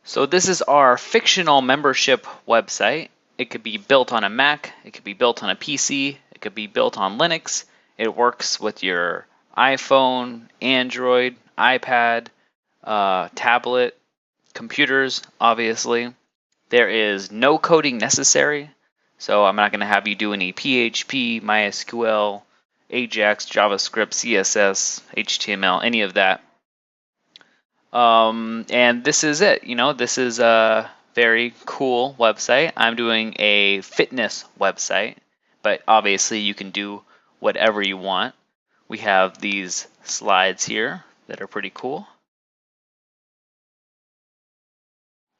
So this is our fictional membership website. It could be built on a Mac, it could be built on a PC, it could be built on Linux. It works with your iPhone, Android, iPad, tablet, computers, obviously. There is no coding necessary, so I'm not going to have you do any PHP, MySQL, Ajax, JavaScript, CSS, HTML, any of that. And this is it. This is a very cool website. I'm doing a fitness website, but obviously you can do whatever you want. We have these slides here that are pretty cool.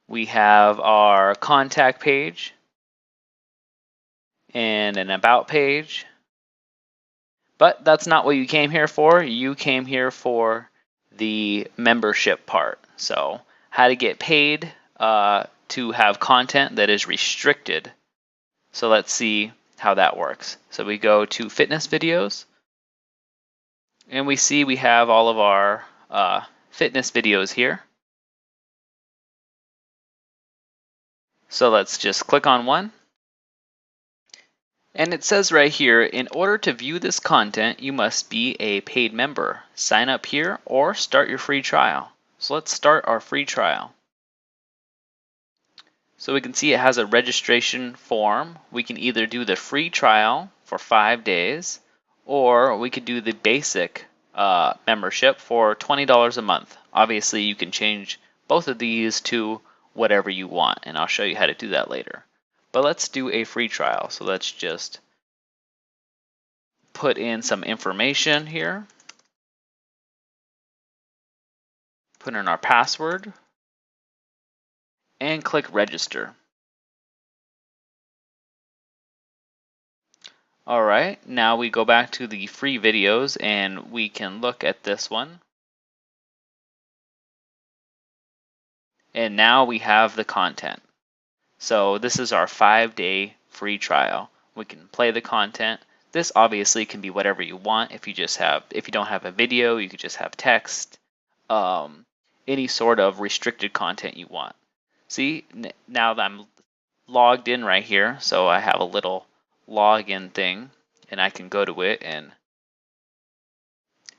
We have our contact page and an about page. But that's not what you came here for. You came here for the membership part. So how to get paid to have content that is restricted. So let's see how that works. So we go to fitness videos, and we see we have all of our fitness videos here. So let's just click on one. And it says right here, in order to view this content, you must be a paid member. Sign up here or start your free trial. So let's start our free trial. So we can see it has a registration form. We can either do the free trial for 5 days, or we could do the basic membership for $20 a month. Obviously, you can change both of these to whatever you want, and I'll show you how to do that later. But let's do a free trial. So let's just put in some information here. Put in our password and click register. All right, now we go back to the free videos and we can look at this one. And now we have the content. So this is our 5-day free trial. We can play the content. This obviously can be whatever you want. If you don't have a video, you could just have text, any sort of restricted content you want. See, now that I'm logged in right here, so I have a little login thing, and I can go to it and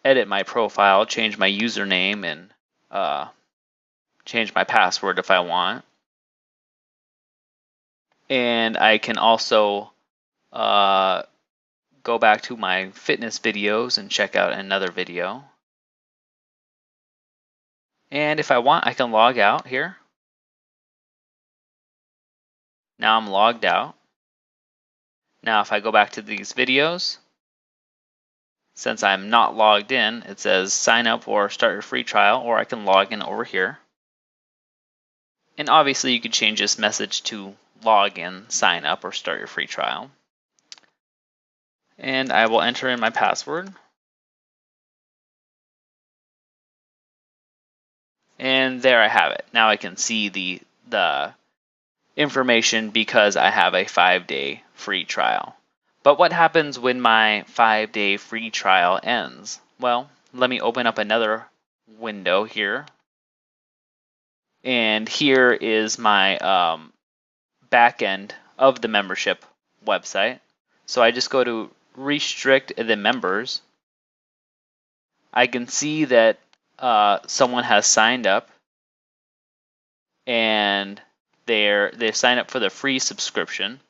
edit my profile, change my username, and change my password if I want. And I can also go back to my fitness videos and check out another video. And if I want, I can log out here. Now I'm logged out. Now if I go back to these videos, since I'm not logged in, it says sign up or start your free trial, or I can log in over here. And obviously you could change this message to log in, sign up, or start your free trial. And I will enter in my password. And there I have it. Now I can see the information because I have a 5-day free trial. But what happens when my 5-day free trial ends? Well, let me open up another window here. And here is my back end of the membership website. So I just go to restrict the members. I can see that someone has signed up, and they've signed up for the free subscription.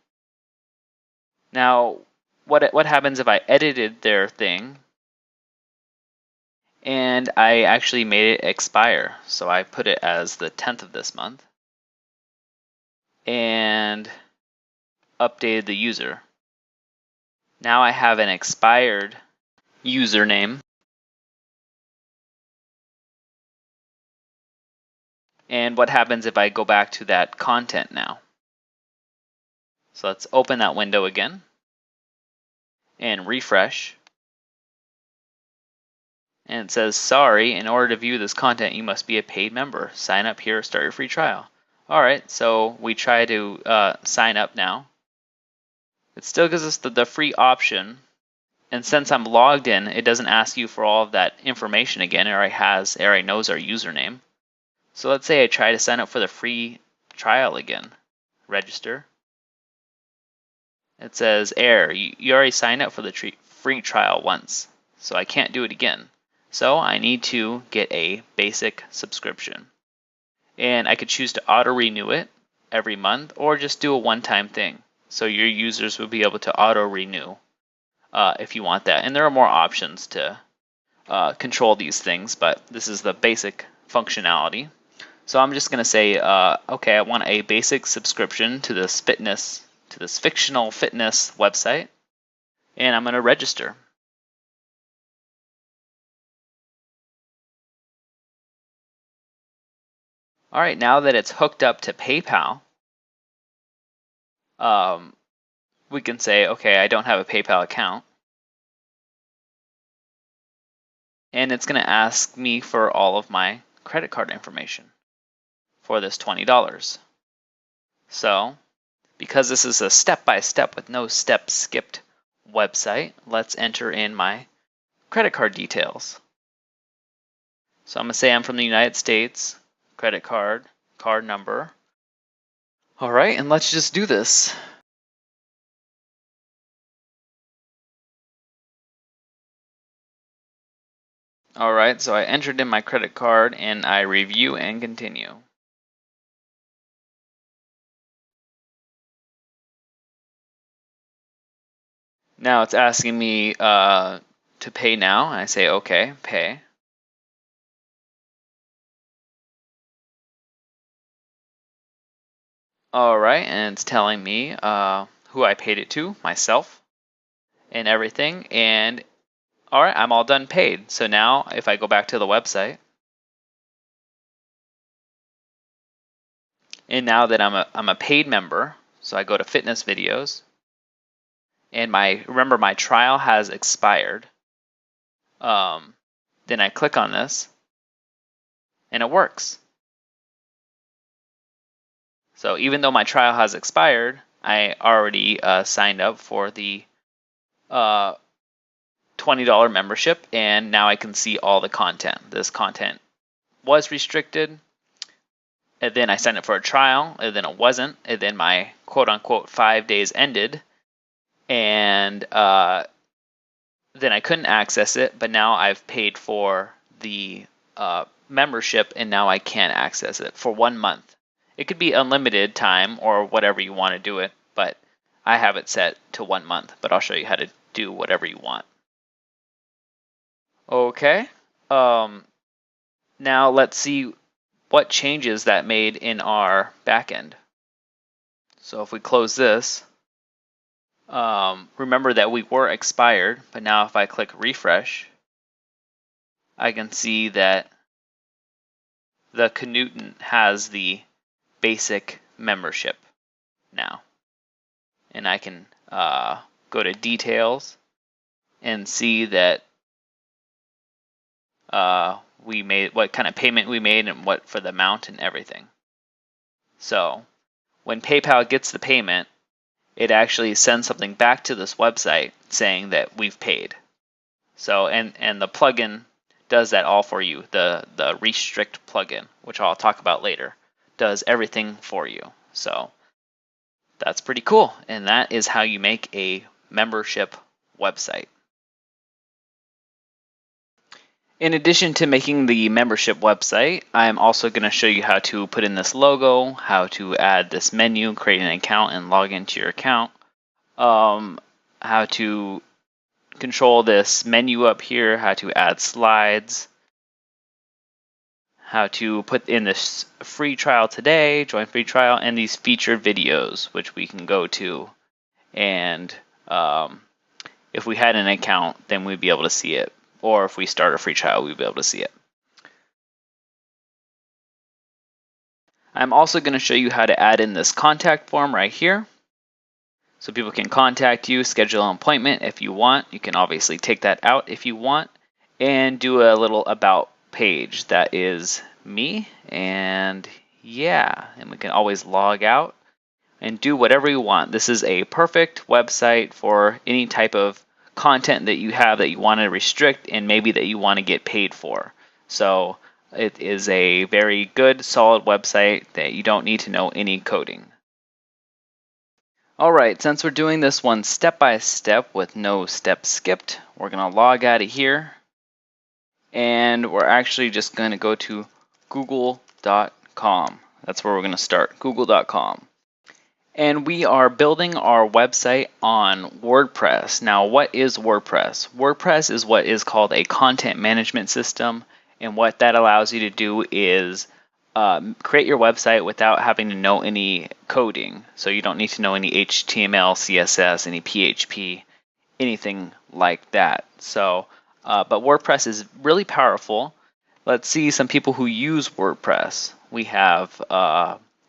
Now, what happens if I edited their thing and I actually made it expire? So I put it as the 10th of this month and updated the user. Now I have an expired username. And what happens if I go back to that content now? So let's open that window again and refresh. And it says, sorry, in order to view this content, you must be a paid member. Sign up here, start your free trial. All right, so we try to sign up now. It still gives us the free option. And since I'm logged in, it doesn't ask you for all of that information again. It already knows our username. So let's say I try to sign up for the free trial again. Register. It says error. You already signed up for the free trial once, so I can't do it again. So I need to get a basic subscription. And I could choose to auto-renew it every month or just do a one-time thing. So your users will be able to auto-renew if you want that. And there are more options to control these things, but this is the basic functionality. So I'm just going to say, okay, I want a basic subscription to this fictional fitness website, and I'm going to register. All right, now that it's hooked up to PayPal, we can say, okay, I don't have a PayPal account. And it's going to ask me for all of my credit card information for this $20. So, because this is a step-by-step with no steps skipped website, let's enter in my credit card details. So I'm going to say I'm from the United States, credit card, card number. All right, and let's just do this. All right, so I entered in my credit card and I review and continue. Now it's asking me to pay now, and I say, okay, pay. All right, and it's telling me who I paid it to, myself, and everything. And all right, I'm all done paid. So now if I go back to the website, and now that I'm a paid member, so I go to fitness videos, and remember my trial has expired. Then I click on this, and it works. So even though my trial has expired, I already signed up for the $20 membership, and now I can see all the content. This content was restricted, and then I signed up for a trial, and then it wasn't, and then my quote-unquote 5 days ended, and then I couldn't access it, but now I've paid for the membership, and now I can access it for 1 month. It could be unlimited time or whatever you want to do it, but I have it set to 1 month, but I'll show you how to do whatever you want. Okay, now let's see what changes that made in our backend. So if we close this, remember that we were expired, but now if I click refresh, I can see that the Knudten has the basic membership now. And I can go to details and see that we made what kind of payment we made and what for the amount and everything. So when PayPal gets the payment, it actually sends something back to this website saying that we've paid. So and the plugin does that all for you. The restrict plugin, which I'll talk about later, does everything for you. So that's pretty cool. And that is how you make a membership website. In addition to making the membership website, I'm also going to show you how to put in this logo, how to add this menu, create an account, and log into your account, how to control this menu up here, how to add slides, how to put in this free trial today, join free trial, and these featured videos, which we can go to. And if we had an account, then we'd be able to see it. Or if we start a free trial, we'd be able to see it. I'm also going to show you how to add in this contact form right here. So people can contact you, schedule an appointment if you want. You can obviously take that out if you want. And do a little about page that is me. And yeah, and we can always log out and do whatever you want. This is a perfect website for any type of content that you have that you want to restrict and maybe that you want to get paid for. So It is a very good, solid website that you don't need to know any coding. Alright, since we're doing this one step by step with no steps skipped, we're going to log out of here. And we're actually just going to go to google.com. That's where we're going to start, google.com. And we are building our website on WordPress. Now, what is WordPress? WordPress is what is called a content management system. And what that allows you to do is create your website without having to know any coding. So you don't need to know any HTML, CSS, any PHP, anything like that. But WordPress is really powerful. Let's see some people who use WordPress. We have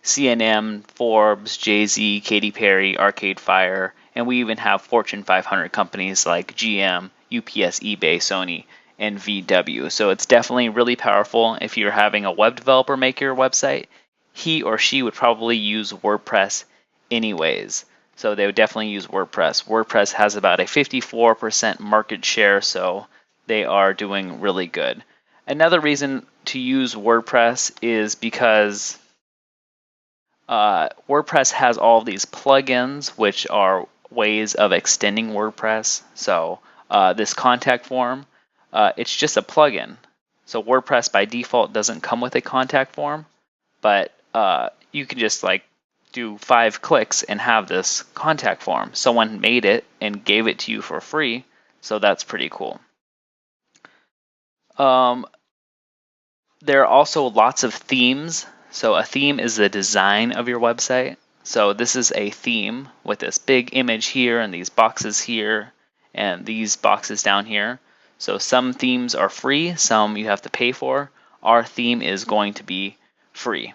CNN, Forbes, Jay-Z, Katy Perry, Arcade Fire, and we even have Fortune 500 companies like GM, UPS, eBay, Sony, and VW. So it's definitely really powerful. If you're having a web developer make your website, he or she would probably use WordPress anyways. So they would definitely use WordPress. WordPress has about a 54% market share, so they are doing really good. Another reason to use WordPress is because WordPress has all these plugins, which are ways of extending WordPress. So this contact form, it's just a plugin. So WordPress by default doesn't come with a contact form, but you can just do 5 clicks and have this contact form. Someone made it and gave it to you for free, so that's pretty cool. There are also lots of themes. So a theme is the design of your website. So this is a theme with this big image here and these boxes here and these boxes down here. So some themes are free, some you have to pay for. Our theme is going to be free.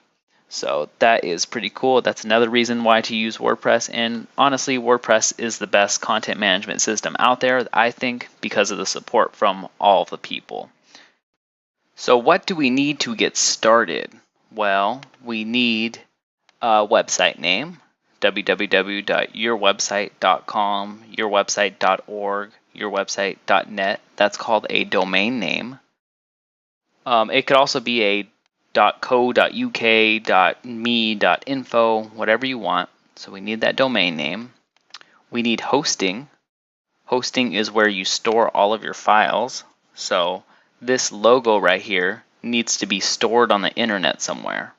So that is pretty cool. That's another reason why to use WordPress. And honestly, WordPress is the best content management system out there, I think, because of the support from all the people. So what do we need to get started? Well, we need a website name, www.yourwebsite.com, yourwebsite.org, yourwebsite.net. That's called a domain name. It could also be a .co.uk, .me, .info, whatever you want. So we need that domain name. We need hosting. Hosting is where you store all of your files. So this logo right here needs to be stored on the internet somewhere.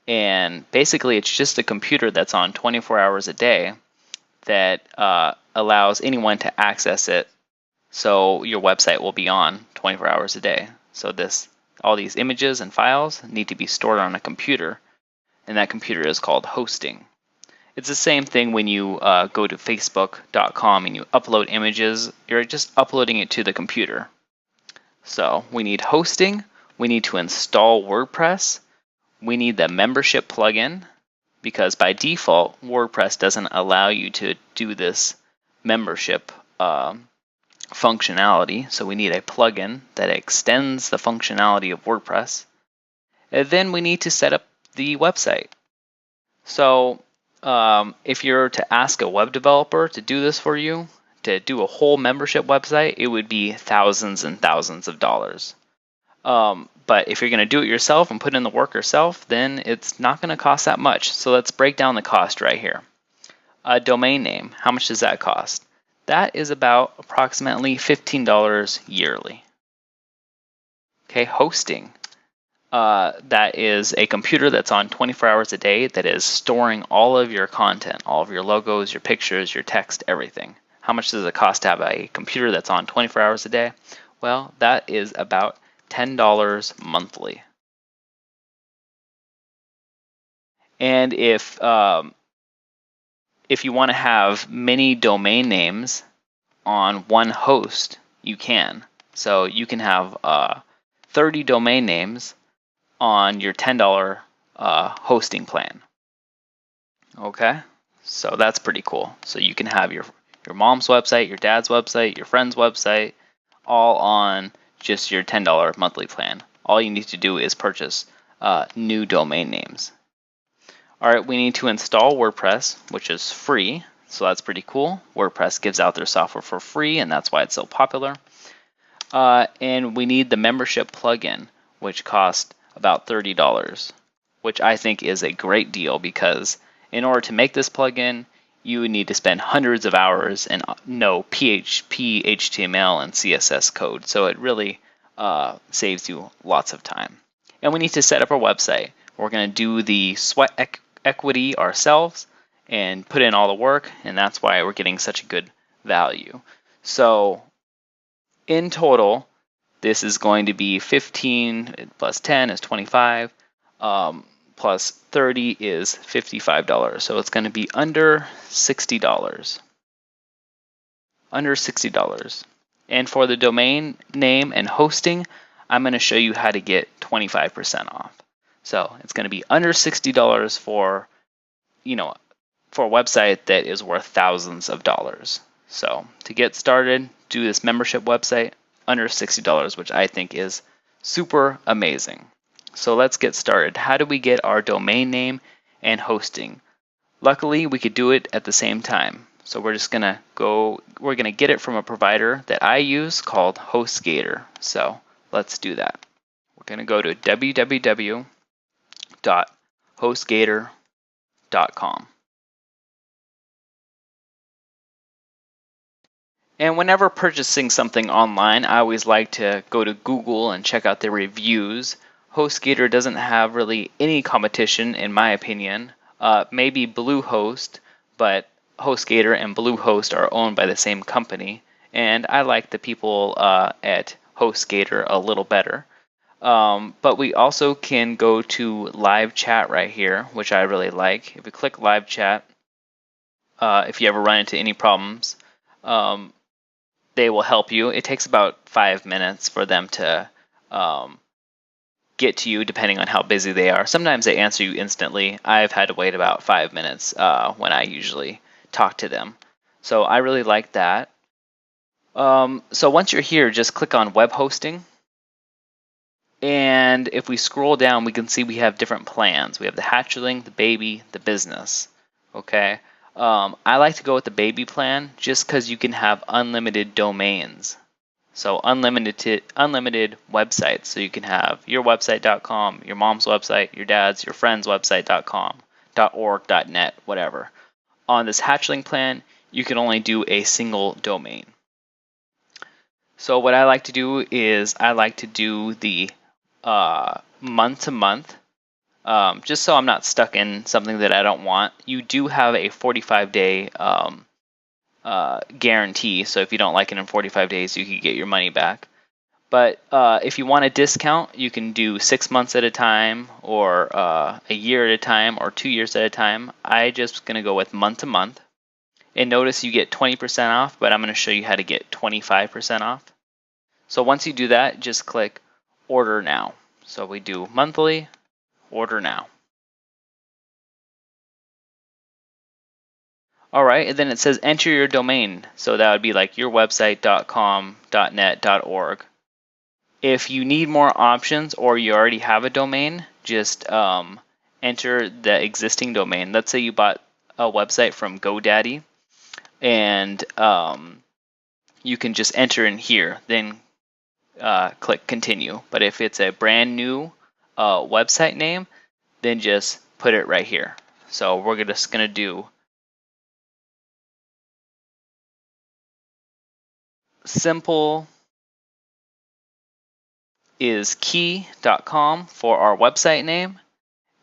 And basically it's just a computer that's on 24 hours a day that allows anyone to access it. So your website will be on 24 hours a day. So all these images and files need to be stored on a computer, and that computer is called hosting. It's the same thing when you go to facebook.com and you upload images. You're just uploading it to the computer. So we need hosting, we need to install WordPress, we need the membership plugin, because by default WordPress doesn't allow you to do this membership functionality, so we need a plugin that extends the functionality of WordPress. And then we need to set up the website. So if you're to ask a web developer to do this for you, to do a whole membership website, it would be thousands and thousands of dollars. But if you're going to do it yourself and put in the work yourself, then it's not going to cost that much. So let's break down the cost right here. A domain name, how much does that cost? That is about approximately $15 yearly. Okay, hosting. That is a computer that's on 24 hours a day that is storing all of your content, all of your logos, your pictures, your text, everything. How much does it cost to have a computer that's on 24 hours a day? Well, that is about $10 monthly. And if you want to have many domain names on one host, you can. So you can have 30 domain names on your $10 hosting plan. Okay, so that's pretty cool. So you can have your mom's website, your dad's website, your friend's website, all on just your $10 monthly plan. All you need to do is purchase new domain names. All right, we need to install WordPress, which is free, so that's pretty cool. WordPress gives out their software for free, and that's why it's so popular. And we need the membership plugin. which cost about $30, which I think is a great deal because in order to make this plugin, you would need to spend hundreds of hours and know PHP, HTML, and CSS code. So it really saves you lots of time. And we need to set up our website. We're going to do the sweat equity ourselves and put in all the work, and that's why we're getting such a good value. So in total, this is going to be 15 plus 10 is 25, plus 30 is $55. So it's going to be under $60. Under $60. And for the domain name and hosting, I'm going to show you how to get 25% off. So it's going to be under $60 for, for a website that is worth thousands of dollars. So to get started, do this membership website under $60, which I think is super amazing. So let's get started. How do we get our domain name and hosting? Luckily, we could do it at the same time. So we're just gonna get it from a provider that I use called HostGator. So let's do that. We're gonna go to www.hostgator.com. And whenever purchasing something online, I always like to go to Google and check out their reviews. HostGator doesn't have really any competition, in my opinion. Maybe Bluehost, but HostGator and Bluehost are owned by the same company. And I like the people at HostGator a little better. But we also can go to live chat right here, which I really like. If we click live chat, if you ever run into any problems, they will help you. It takes about 5 minutes for them to get to you, depending on how busy they are. Sometimes they answer you instantly. I've had to wait about 5 minutes when I usually talk to them. So I really like that. So once you're here, just click on web hosting. And if we scroll down, we can see we have different plans. We have the hatchling, the baby, the business. Okay. I like to go with the baby plan just because you can have unlimited domains. So unlimited websites. So you can have your website.com, your mom's website, your dad's, your friend's website.com, .org, .net, whatever. On this hatchling plan, you can only do a single domain. So what I like to do is I like to do the month to month. Just so I'm not stuck in something that I don't want. You do have a 45-day guarantee, so if you don't like it in 45 days, you can get your money back. But if you want a discount, you can do 6 months at a time, or a year at a time, or 2 years at a time. I just going to go with month to month. And notice you get 20% off, but I'm going to show you how to get 25% off. So once you do that, just click Order Now. So we do monthly, Order Now. All right, and then it says enter your domain. So that would be like your website.com, .net, .org. If you need more options or you already have a domain, just enter the existing domain. Let's say you bought a website from GoDaddy, and you can just enter in here, then click continue. But if it's a brand new website name, then just put it right here. So we're just going to do simple is key.com for our website name.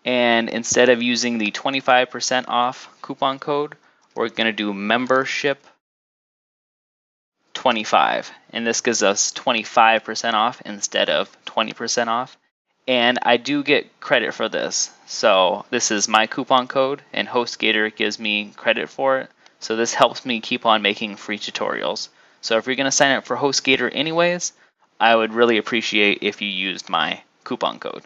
And instead of using the 25% off coupon code, we're going to do membership 25. And this gives us 25% off instead of 20% off. And I do get credit for this. So this is my coupon code, and HostGator gives me credit for it. So this helps me keep on making free tutorials. So if you're going to sign up for HostGator anyways, I would really appreciate if you used my coupon code.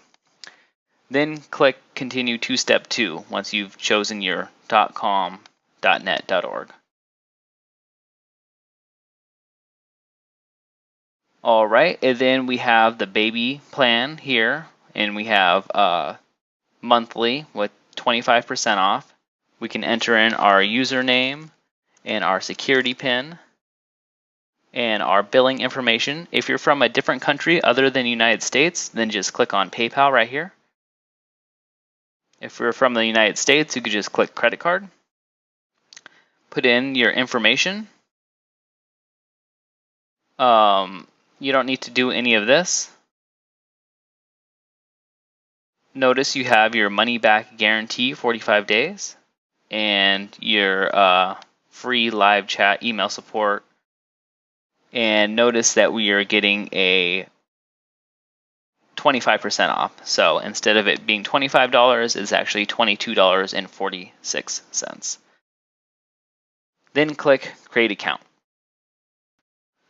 Then click Continue to Step 2 once you've chosen your .com, .net, .org. All right, and then we have the baby plan here, and we have monthly with 25% off. We can enter in our username and our security PIN. and our billing information. If you're from a different country other than the United States, then just click on PayPal right here. If you're from the United States, you could just click credit card. Put in your information. You don't need to do any of this. Notice you have your money back guarantee 45 days and your free live chat email support. And notice that we are getting a 25% off. So instead of it being $25, it's actually $22.46. Then click Create Account.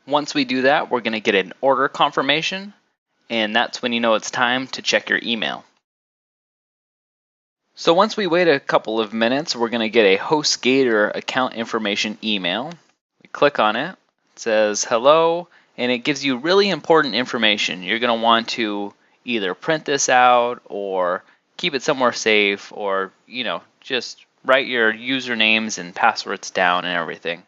Once we do that, we're going to get an order confirmation, and that's when you know it's time to check your email. So once we wait a couple of minutes, we're going to get a HostGator account information email. We click on it. It says hello, and it gives you really important information. You're going to want to either print this out or keep it somewhere safe, or just write your usernames and passwords down and everything.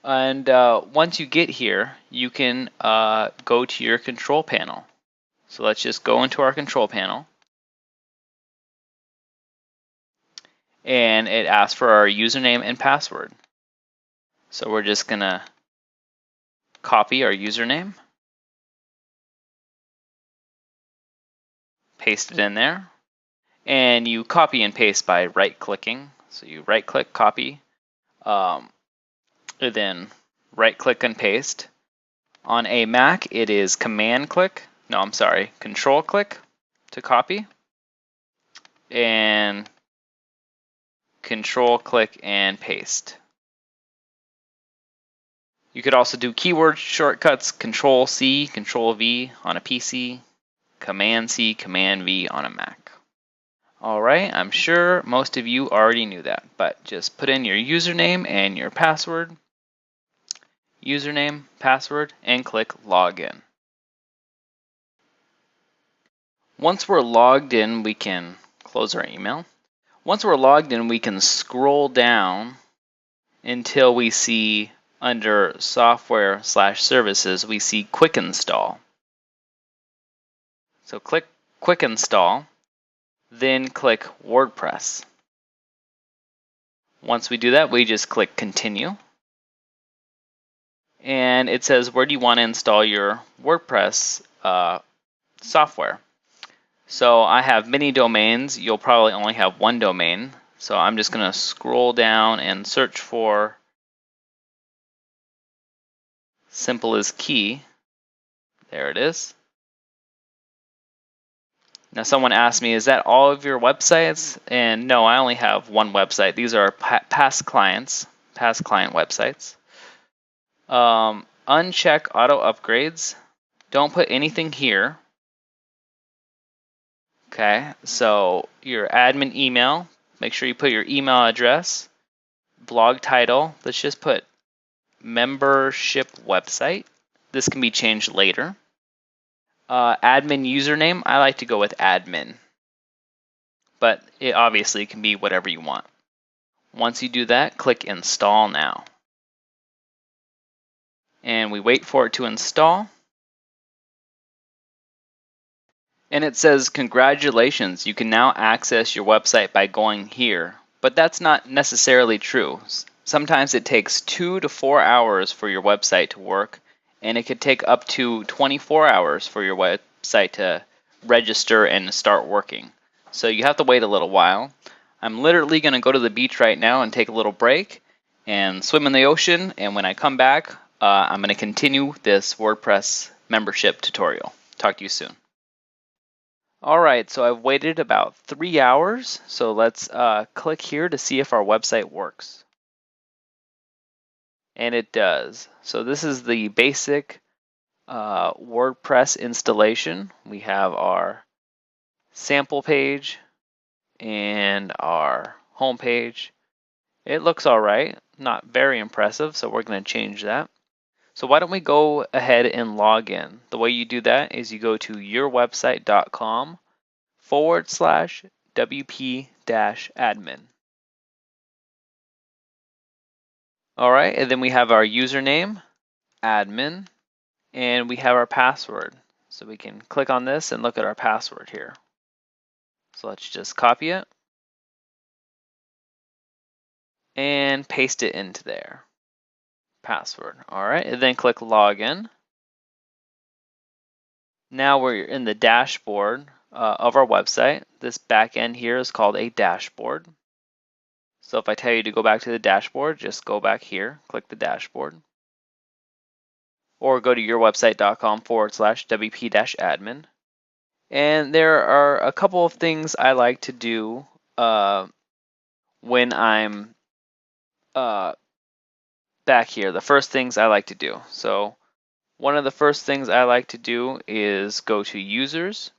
And once you get here, you can go to your control panel. So let's just go into our control panel. And it asks for our username and password. So we're just going to copy our username, paste it in there, and you copy and paste by right-clicking. So you right-click, copy, then right-click and paste. On a Mac, it is Control-click to copy, and Control-click and paste. You could also do keyword shortcuts, Control-C, Control-V on a PC, Command-C, Command-V on a Mac. All right, I'm sure most of you already knew that, but just put in your username and your password, username, password, and click Login. Once we're logged in, we can close our email. Once we're logged in, we can scroll down until we see under Software/Services, we see Quick Install. So click Quick Install, then click WordPress. Once we do that, we just click Continue. And it says, where do you want to install your WordPress software? So I have many domains. You'll probably only have one domain. So I'm just going to scroll down and search for Simple as Key. There it is. Now someone asked me, is that all of your websites? And no, I only have one website. These are past client websites. Uncheck auto upgrades. Don't put anything here. Okay, so your admin email, make sure you put your email address. Blog title, let's just put membership website. This can be changed later. Admin username, I like to go with admin, but it obviously can be whatever you want. Once you do that, click Install Now. And we wait for it to install. And it says, congratulations, you can now access your website by going here. But that's not necessarily true. Sometimes it takes 2 to 4 hours for your website to work, and it could take up to 24 hours for your website to register and start working. So you have to wait a little while. I'm literally going to go to the beach right now and take a little break and swim in the ocean, and when I come back, I'm going to continue this WordPress membership tutorial. Talk to you soon. Alright, so I've waited about 3 hours, so let's click here to see if our website works. And it does. So this is the basic WordPress installation. We have our sample page and our home page. It looks alright, not very impressive, so we're going to change that. So why don't we go ahead and log in. The way you do that is you go to yourwebsite.com/wp-admin. Alright, and then we have our username, admin, and we have our password. So we can click on this and look at our password here. So let's just copy it and paste it into there. Password. All right, and then click login. Now we're in the dashboard of our website. This back end here is called a dashboard. So if I tell you to go back to the dashboard, just go back here, click the dashboard, or go to yourwebsite.com/wp-admin. And there are a couple of things I like to do when I'm back here. The first things I like to do. So one of the first things I like to do is go to users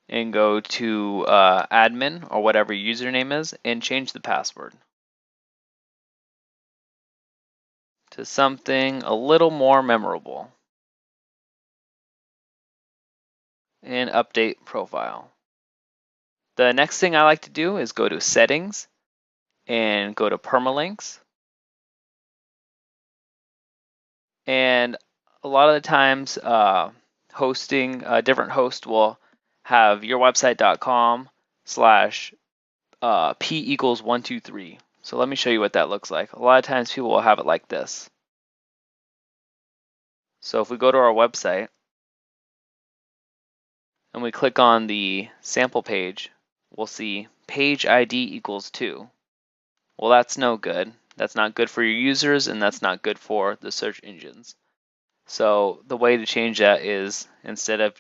and go to admin or whatever your username is and change the password to something a little more memorable. And update profile. The next thing I like to do is go to settings and go to permalinks. And a lot of the times hosting, a different host will have yourwebsite.com/p=123. So let me show you what that looks like. A lot of times people will have it like this. So if we go to our website and we click on the sample page, we'll see page ID = 2. Well, that's no good. That's not good for your users, and that's not good for the search engines. So the way to change that is, instead of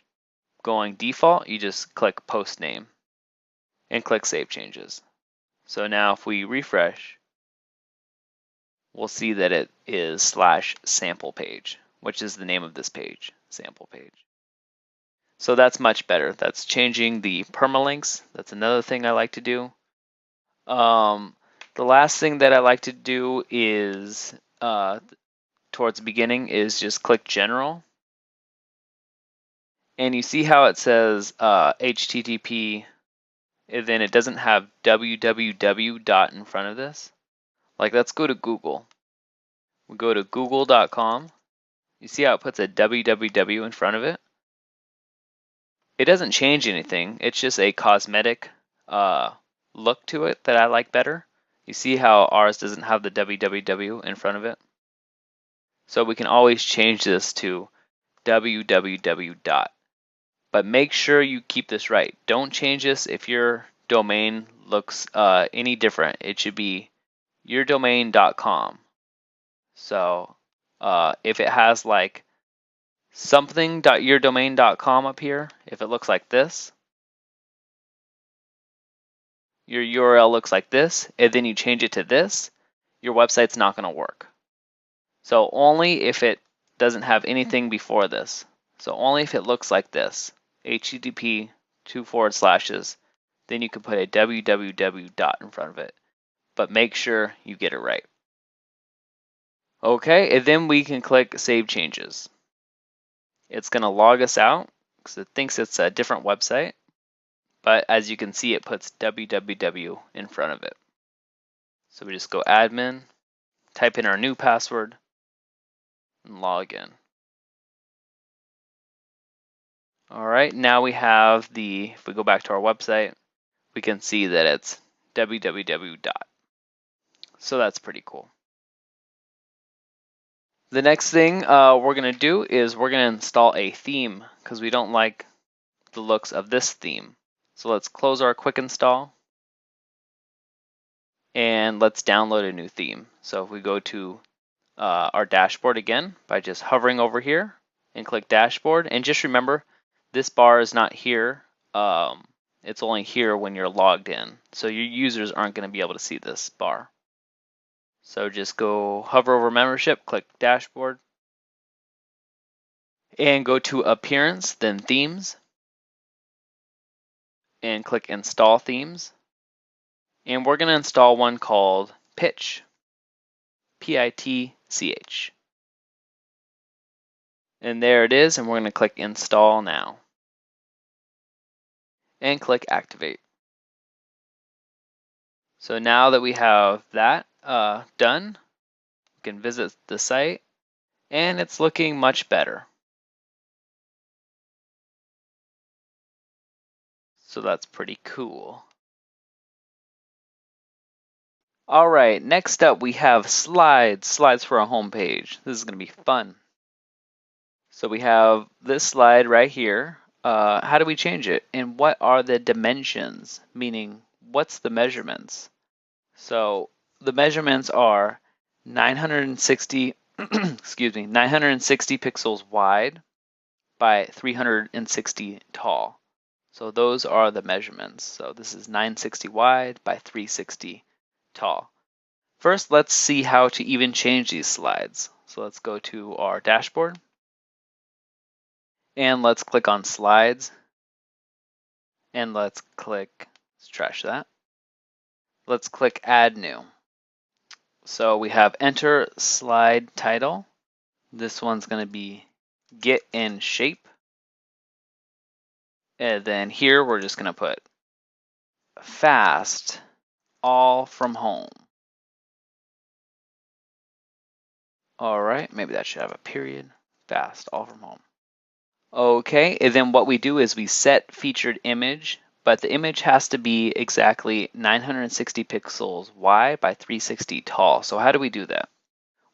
going default, you just click post name and click save changes. So now if we refresh, we'll see that it is /sample page, which is the name of this page, sample page. So that's much better. That's changing the permalinks. That's another thing I like to do. The last thing that I like to do is towards the beginning is just click general. And you see how it says HTTP, and then it doesn't have www dot in front of this? Like, let's go to Google. We go to google.com. You see how it puts a www in front of it? It doesn't change anything. It's just a cosmetic look to it that I like better. You see how ours doesn't have the www in front of it? So we can always change this to www dot. But make sure you keep this right. Don't change this if your domain looks any different. It should be yourdomain.com. So if it has like something.yourdomain.com up here, if it looks like this, your URL looks like this, and then you change it to this, your website's not going to work. So only if it doesn't have anything before this. So only if it looks like this, HTTP 2//, then you can put a www dot in front of it. But make sure you get it right. Okay, and then we can click Save Changes. It's going to log us out because it thinks it's a different website. But as you can see, it puts www in front of it. So we just go admin, type in our new password, and log in. All right, now we have if we go back to our website, we can see that it's www dot. So that's pretty cool. The next thing we're going to do is we're going to install a theme because we don't like the looks of this theme. So let's close our quick install and let's download a new theme. So if we go to our dashboard again by just hovering over here and click dashboard, and just remember this bar is not here. It's only here when you're logged in. So your users aren't going to be able to see this bar. So just go hover over membership, click dashboard, and go to appearance, then themes, and click install themes. And we're going to install one called Pitch, Pitch. And there it is, and we're going to click install now. And click activate. So now that we have that done, we can visit the site And it's looking much better. So that's pretty cool. All right, next up we have slides for our home page. This is going to be fun. So we have this slide right here. How do we change it? And what are the dimensions? Meaning, what's the measurements? So the measurements are 960, excuse me, 960 pixels wide by 360 tall. So those are the measurements. So this is 960 wide by 360 tall. First, let's see how to even change these slides. So let's go to our dashboard and let's click on slides and let's trash that. Let's click add new. So we have enter slide title. This one's going to be get in shape. And then here we're just going to put fast all from home. All right, maybe that should have a period. Fast all from home. Okay, and then what we do is we set featured image, but the image has to be exactly 960 pixels wide by 360 tall. So how do we do that?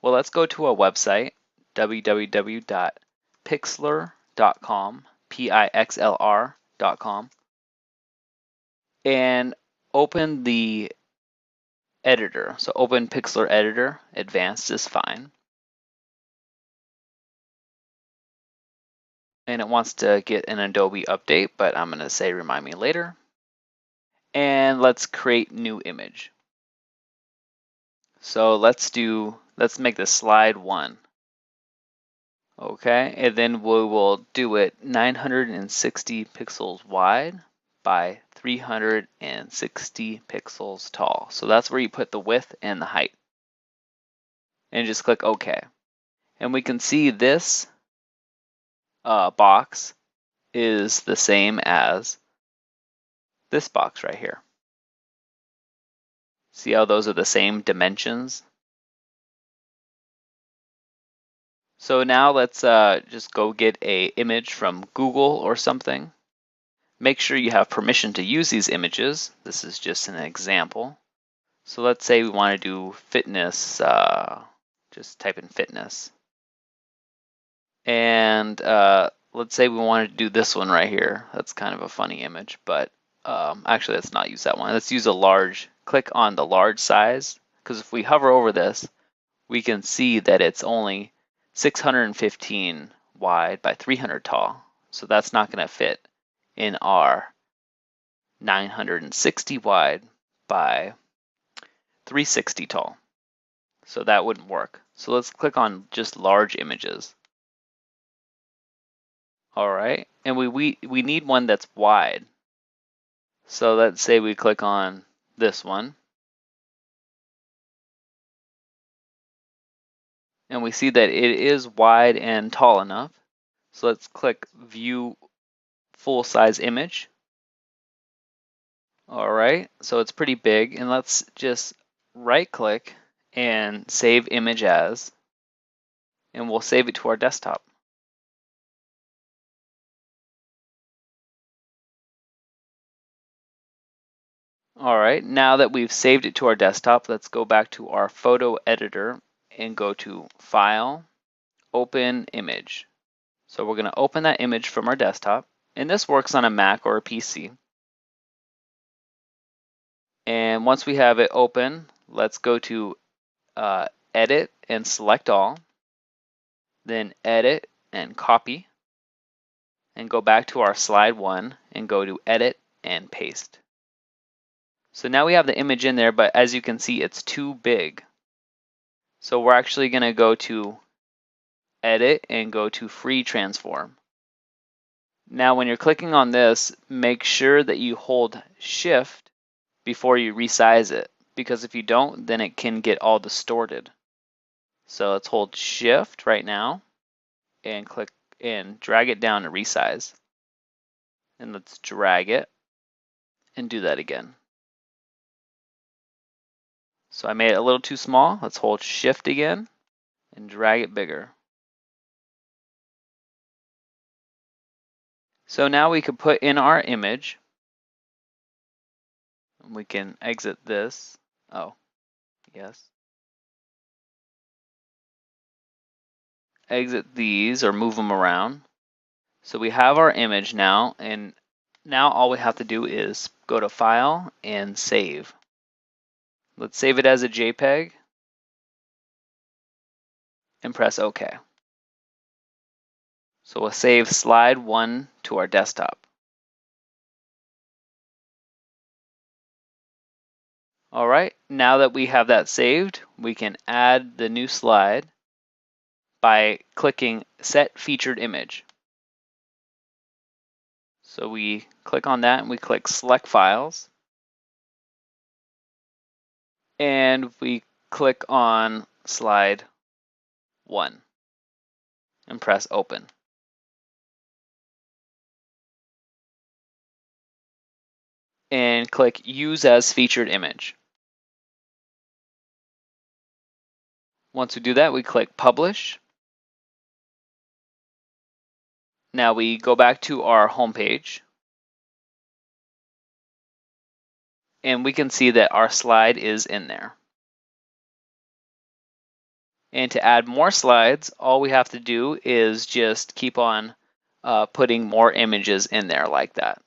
Well, let's go to our website, www.pixlr.com, Pixlr.com, and open the editor. So open Pixlr Editor, advanced is fine. And it wants to get an Adobe update, but I'm going to say remind me later. And let's create new image. So let's make this slide 1. Okay, and then we will do it 960 pixels wide by 360 pixels tall. So that's where you put the width and the height. And just click OK. And we can see this box is the same as this box right here. See how those are the same dimensions? So now let's just go get an image from Google or something. Make sure you have permission to use these images. This is just an example. So let's say we want to do fitness, just type in fitness. And let's say we want to do this one right here. That's kind of a funny image, but actually let's not use that one. Let's use a large, click on the large size, because if we hover over this, we can see that it's only 615 wide by 300 tall. So that's not going to fit in our 960 wide by 360 tall. So that wouldn't work. So let's click on just large images. All right, and we need one that's wide. So let's say we click on this one. And we see that it is wide and tall enough. So let's click View Full Size Image. All right, so it's pretty big, and let's just right click and save image as, and we'll save it to our desktop. All right, now that we've saved it to our desktop, let's go back to our photo editor and go to File, Open Image. So we're going to open that image from our desktop, and this works on a Mac or a PC. And once we have it open, let's go to Edit and select all, then Edit and copy, and go back to our slide 1 and go to Edit and Paste. So now we have the image in there, but as you can see, it's too big. So we're actually going to go to Edit and go to Free Transform. Now when you're clicking on this, make sure that you hold Shift before you resize it, because if you don't, then it can get all distorted. So let's hold Shift right now and click and drag it down to resize. And let's drag it and do that again. So I made it a little too small. Let's hold Shift again and drag it bigger. So now we can put in our image. We can exit this. Oh, yes. Exit these or move them around. So we have our image now, and now all we have to do is go to File and Save. Let's save it as a JPEG and press OK. So we'll save slide 1 to our desktop. All right, now that we have that saved, we can add the new slide by clicking Set Featured Image. So we click on that and we click Select Files. And we click on slide 1 and press Open. And click Use as Featured Image. Once we do that, we click Publish. Now we go back to our home page. And we can see that our slide is in there. And to add more slides, all we have to do is just keep on putting more images in there like that.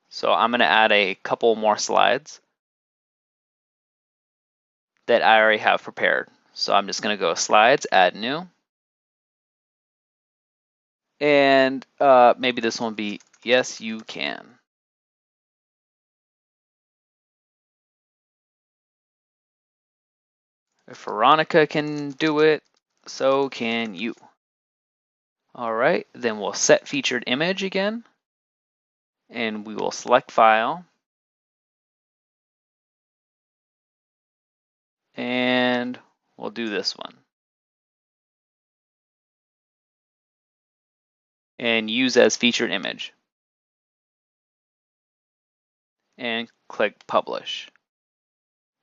So I'm going to add a couple more slides that I already have prepared. So I'm just going to go Slides, Add New. And maybe this one will be Yes, You Can. If Veronica can do it, so can you. All right, then we'll set featured image again, and we will select File. And we'll do this one. And use as featured image. And click Publish.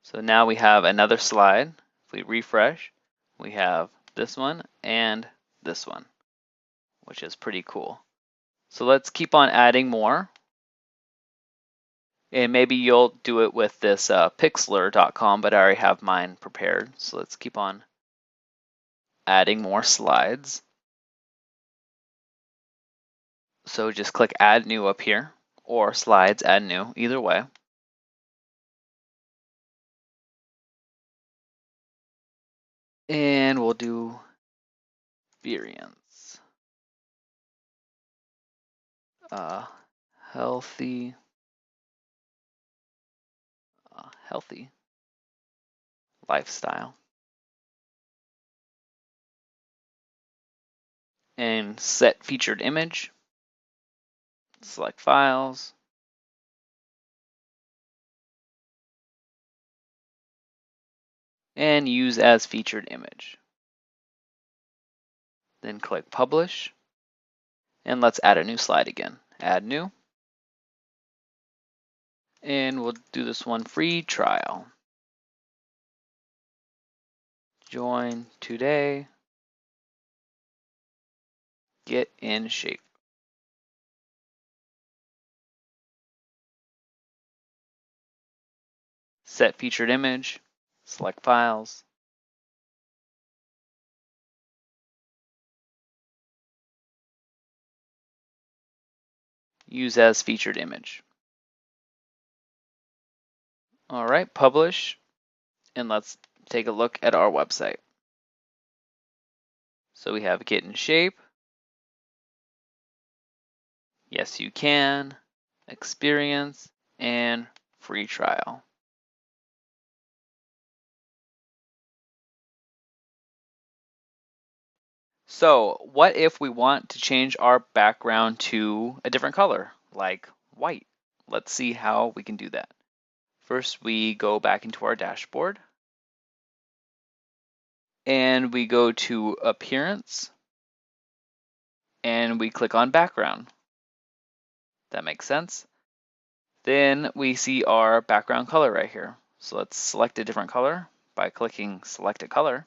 So now we have another slide. If we refresh, we have this one and this one, which is pretty cool. So let's keep on adding more. And maybe you'll do it with this pixlr.com, but I already have mine prepared. So let's keep on adding more slides. So just click Add New up here, or Slides, Add New, either way. And we'll do variance. Healthy lifestyle. And set featured image. Select files. And use as featured image. Then click Publish. And let's add a new slide again. Add new. And we'll do this one, free trial. Join today. Get in shape. Set featured image. Select files. Use as featured image. All right, publish. And let's take a look at our website. So we have Get in Shape. Yes, you can. Experience and free trial. So what if we want to change our background to a different color, like white? Let's see how we can do that. First, we go back into our dashboard and we go to Appearance and we click on Background. That makes sense. Then we see our background color right here. So let's select a different color by clicking Select a Color.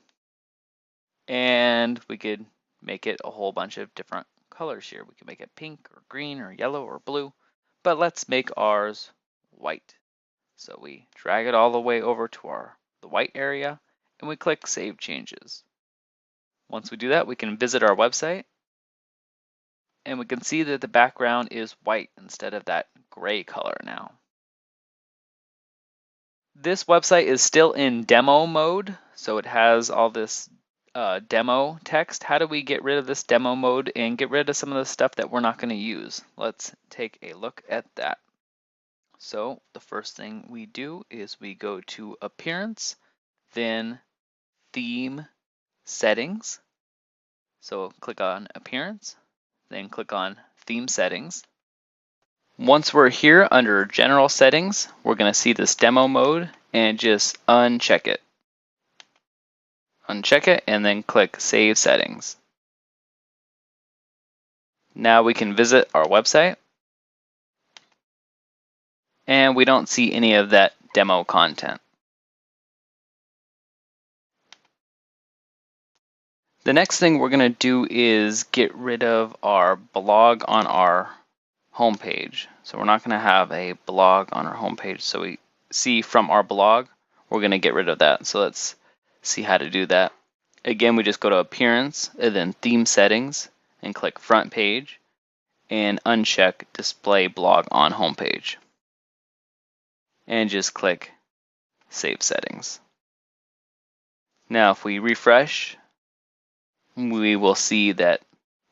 And we could make it a whole bunch of different colors here. We can make it pink or green or yellow or blue, but let's make ours white. So we drag it all the way over to the white area and we click Save Changes. Once we do that, we can visit our website and we can see that the background is white instead of that gray color now. This website is still in demo mode, so it has all this demo text. How do we get rid of this demo mode and get rid of some of the stuff that we're not going to use? Let's take a look at that. So the first thing we do is we go to Appearance, then Theme Settings. So click on Appearance, then click on Theme Settings. Once we're here under General Settings, we're going to see this demo mode and just uncheck it. Uncheck it and then click Save Settings. Now we can visit our website and we don't see any of that demo content. The next thing we're going to do is get rid of our blog on our homepage. So we're not going to have a blog on our homepage. So we see from our blog, we're going to get rid of that. So let's see how to do that. Again, we just go to Appearance and then Theme Settings and click Front Page and uncheck Display Blog on Homepage. And just click Save Settings. Now if we refresh, we will see that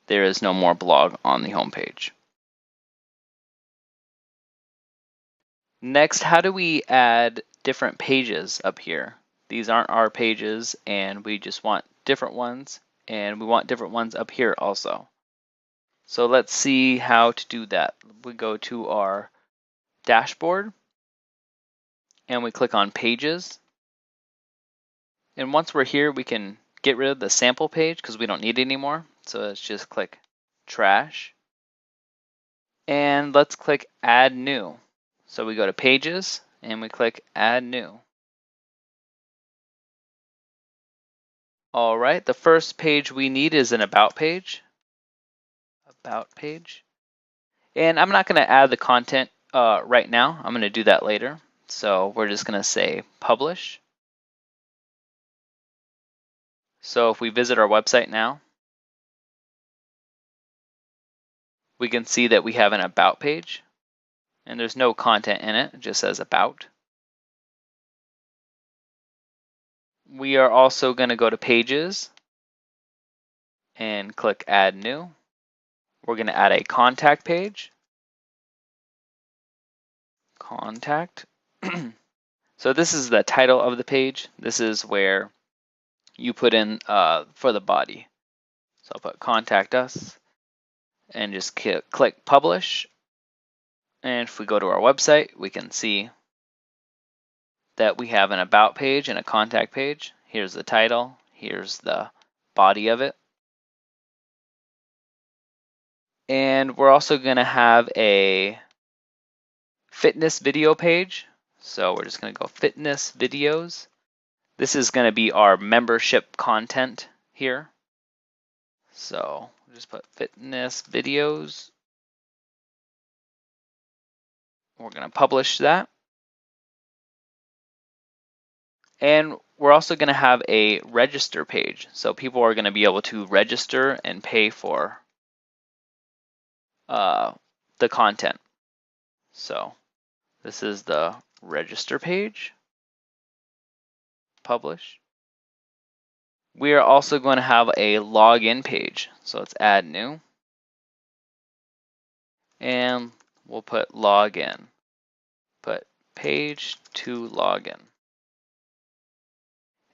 there is no more blog on the homepage. Next, how do we add different pages up here? These aren't our pages and we just want different ones, and we want different ones up here also. So let's see how to do that. We go to our dashboard and we click on Pages. And once we're here, we can get rid of the sample page because we don't need it anymore. So let's just click Trash. And let's click Add New. So we go to Pages and we click Add New. All right, the first page we need is an About page. About page. And I'm not going to add the content right now. I'm going to do that later. So we're just going to say Publish. So if we visit our website now, we can see that we have an About page. And there's no content in it. It just says About. We are also going to go to Pages and click Add New. We're going to add a Contact page. Contact. So this is the title of the page. This is where you put in for the body. So I'll put Contact Us and just click Publish. And if we go to our website, we can see that we have an About page and a Contact page. Here's the title. Here's the body of it. And we're also going to have a fitness video page. So we're just going to go Fitness Videos. This is going to be our membership content here. So just put Fitness Videos. We're going to publish that. And we're also going to have a register page. So people are going to be able to register and pay for the content. So this is the register page. Publish. We are also going to have a login page. So let's add new. And we'll put login. Put page to login.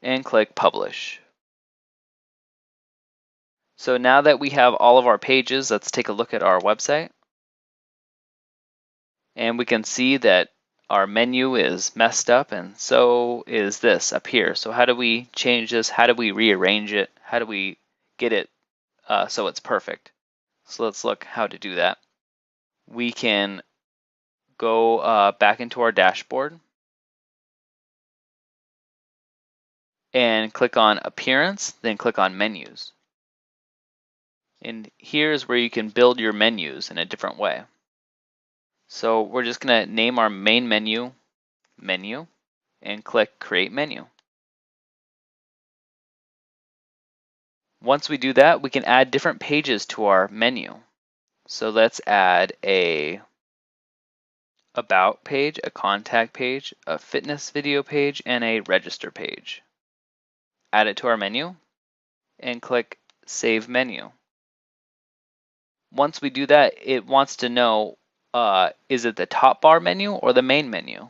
And click publish. So now that we have all of our pages, let's take a look at our website. And we can see that our menu is messed up, and so is this up here. So how do we change this? How do we rearrange it? How do we get it so it's perfect? So let's look how to do that. We can go back into our dashboard and click on Appearance, then click on Menus. And here's where you can build your menus in a different way. So we're just going to name our main menu, menu, and click Create Menu. Once we do that, we can add different pages to our menu. So let's add a About page, a Contact page, a Fitness video page, and a Register page. Add it to our menu and click Save Menu. Once we do that, it wants to know, is it the top bar menu or the main menu?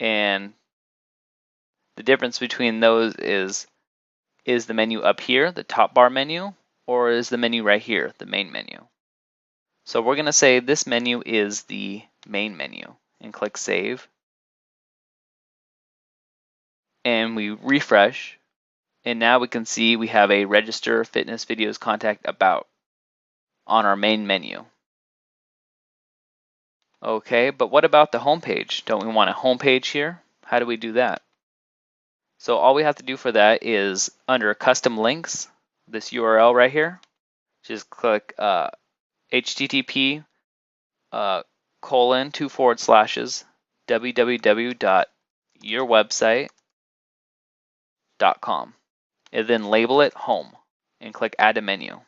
And the difference between those is the menu up here, the top bar menu, or is the menu right here, the main menu? So we're going to say this menu is the main menu and click Save. And we refresh, and now we can see we have a Register, Fitness, Videos, Contact, About on our main menu. Okay, but what about the home page? Don't we want a home page here? How do we do that? So all we have to do for that is under Custom Links, this URL right here, just click http colon 2// www.yourwebsite.com, and then label it Home and click Add to Menu.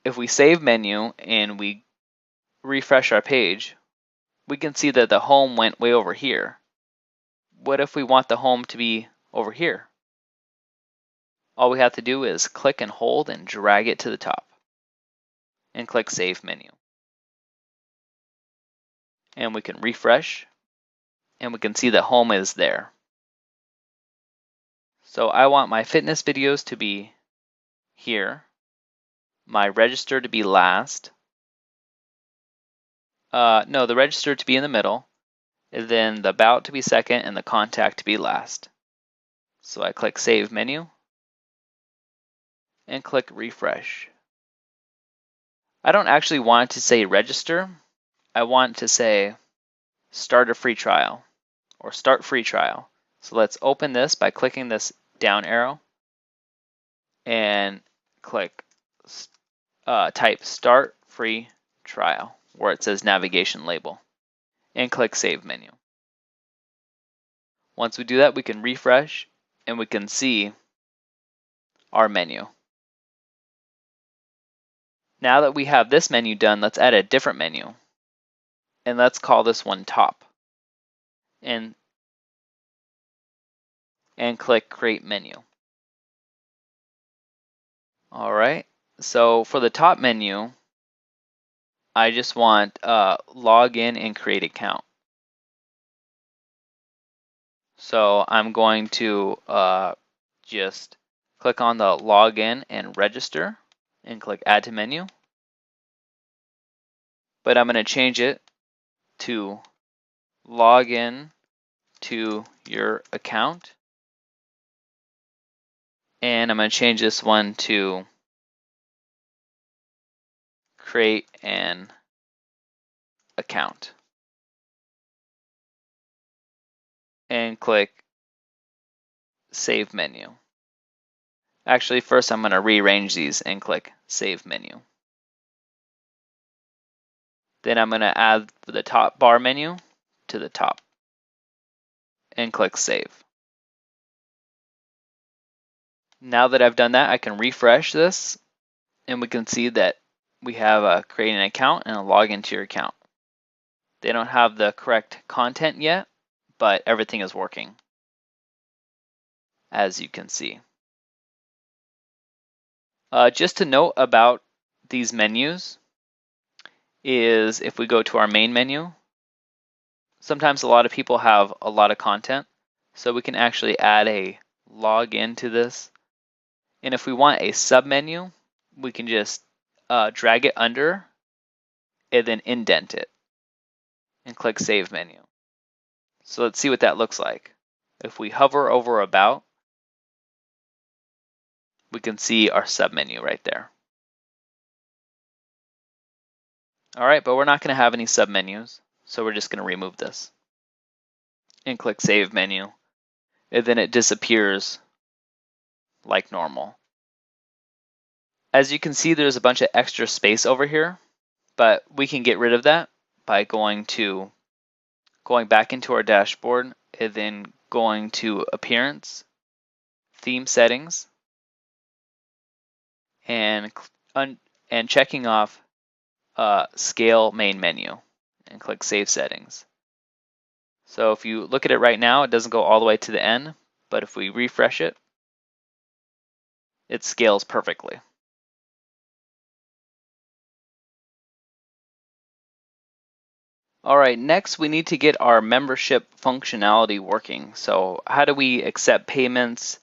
If we save menu and we refresh our page, we can see that the home went way over here. What if we want the home to be over here? All we have to do is click and hold and drag it to the top and click Save Menu. And we can refresh and we can see that home is there. So I want my fitness videos to be here, my register to be last, the register to be in the middle, and then the about to be second and the contact to be last. So I click Save Menu and click Refresh. I don't actually want it to say register. I want to say start a free trial or start free trial. So let's open this by clicking this down arrow and click type start free trial where it says navigation label and click Save Menu. Once we do that, we can refresh and we can see our menu. Now that we have this menu done, let's add a different menu. And let's call this one Top. And click Create Menu. All right, so for the top menu, I just want log in and create account. So I'm going to just click on the login and register and click add to menu. But I'm going to change it to log in to your account. And I'm going to change this one to create an account. And click Save Menu. Actually, first I'm going to rearrange these and click Save Menu. Then I'm going to add the top bar menu to the top and click Save. Now that I've done that, I can refresh this and we can see that we have a create an account and a log into your account. They don't have the correct content yet, but everything is working, as you can see. Just to note about these menus is if we go to our main menu, sometimes a lot of people have a lot of content, so we can actually add a login to this. And if we want a submenu, we can just drag it under and then indent it and click Save Menu. So let's see what that looks like. If we hover over About, we can see our submenu right there. All right, but we're not going to have any submenus, so we're just going to remove this and click Save Menu, and then it disappears like normal. As you can see, there's a bunch of extra space over here, but we can get rid of that by going back into our dashboard and then going to Appearance, Theme Settings, and checking off Scale Main Menu, and click Save Settings. So if you look at it right now, it doesn't go all the way to the end, but if we refresh it, it scales perfectly. All right, next we need to get our membership functionality working. So how do we accept payments,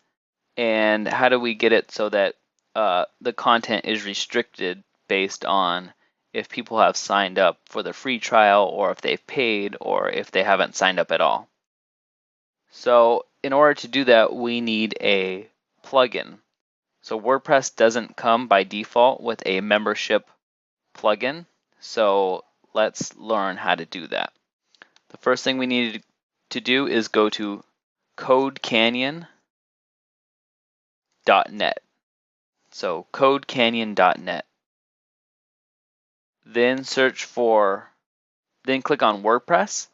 and how do we get it so that the content is restricted based on if people have signed up for the free trial, or if they've paid, or if they haven't signed up at all? So in order to do that, we need a plugin. So WordPress doesn't come by default with a membership plugin. So let's learn how to do that. The first thing we need to do is go to codecanyon.net. So codecanyon.net. Then click on WordPress.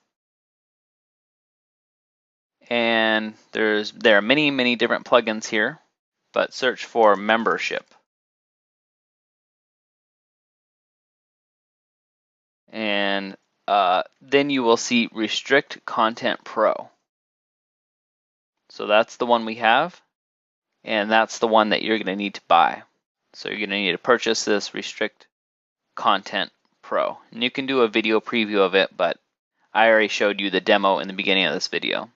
And there are many different plugins here, but search for membership. And then you will see Restrict Content Pro. So that's the one we have, and that's the one that you're going to need to buy. So you're going to need to purchase this Restrict Content Pro. And you can do a video preview of it, but I already showed you the demo in the beginning of this video.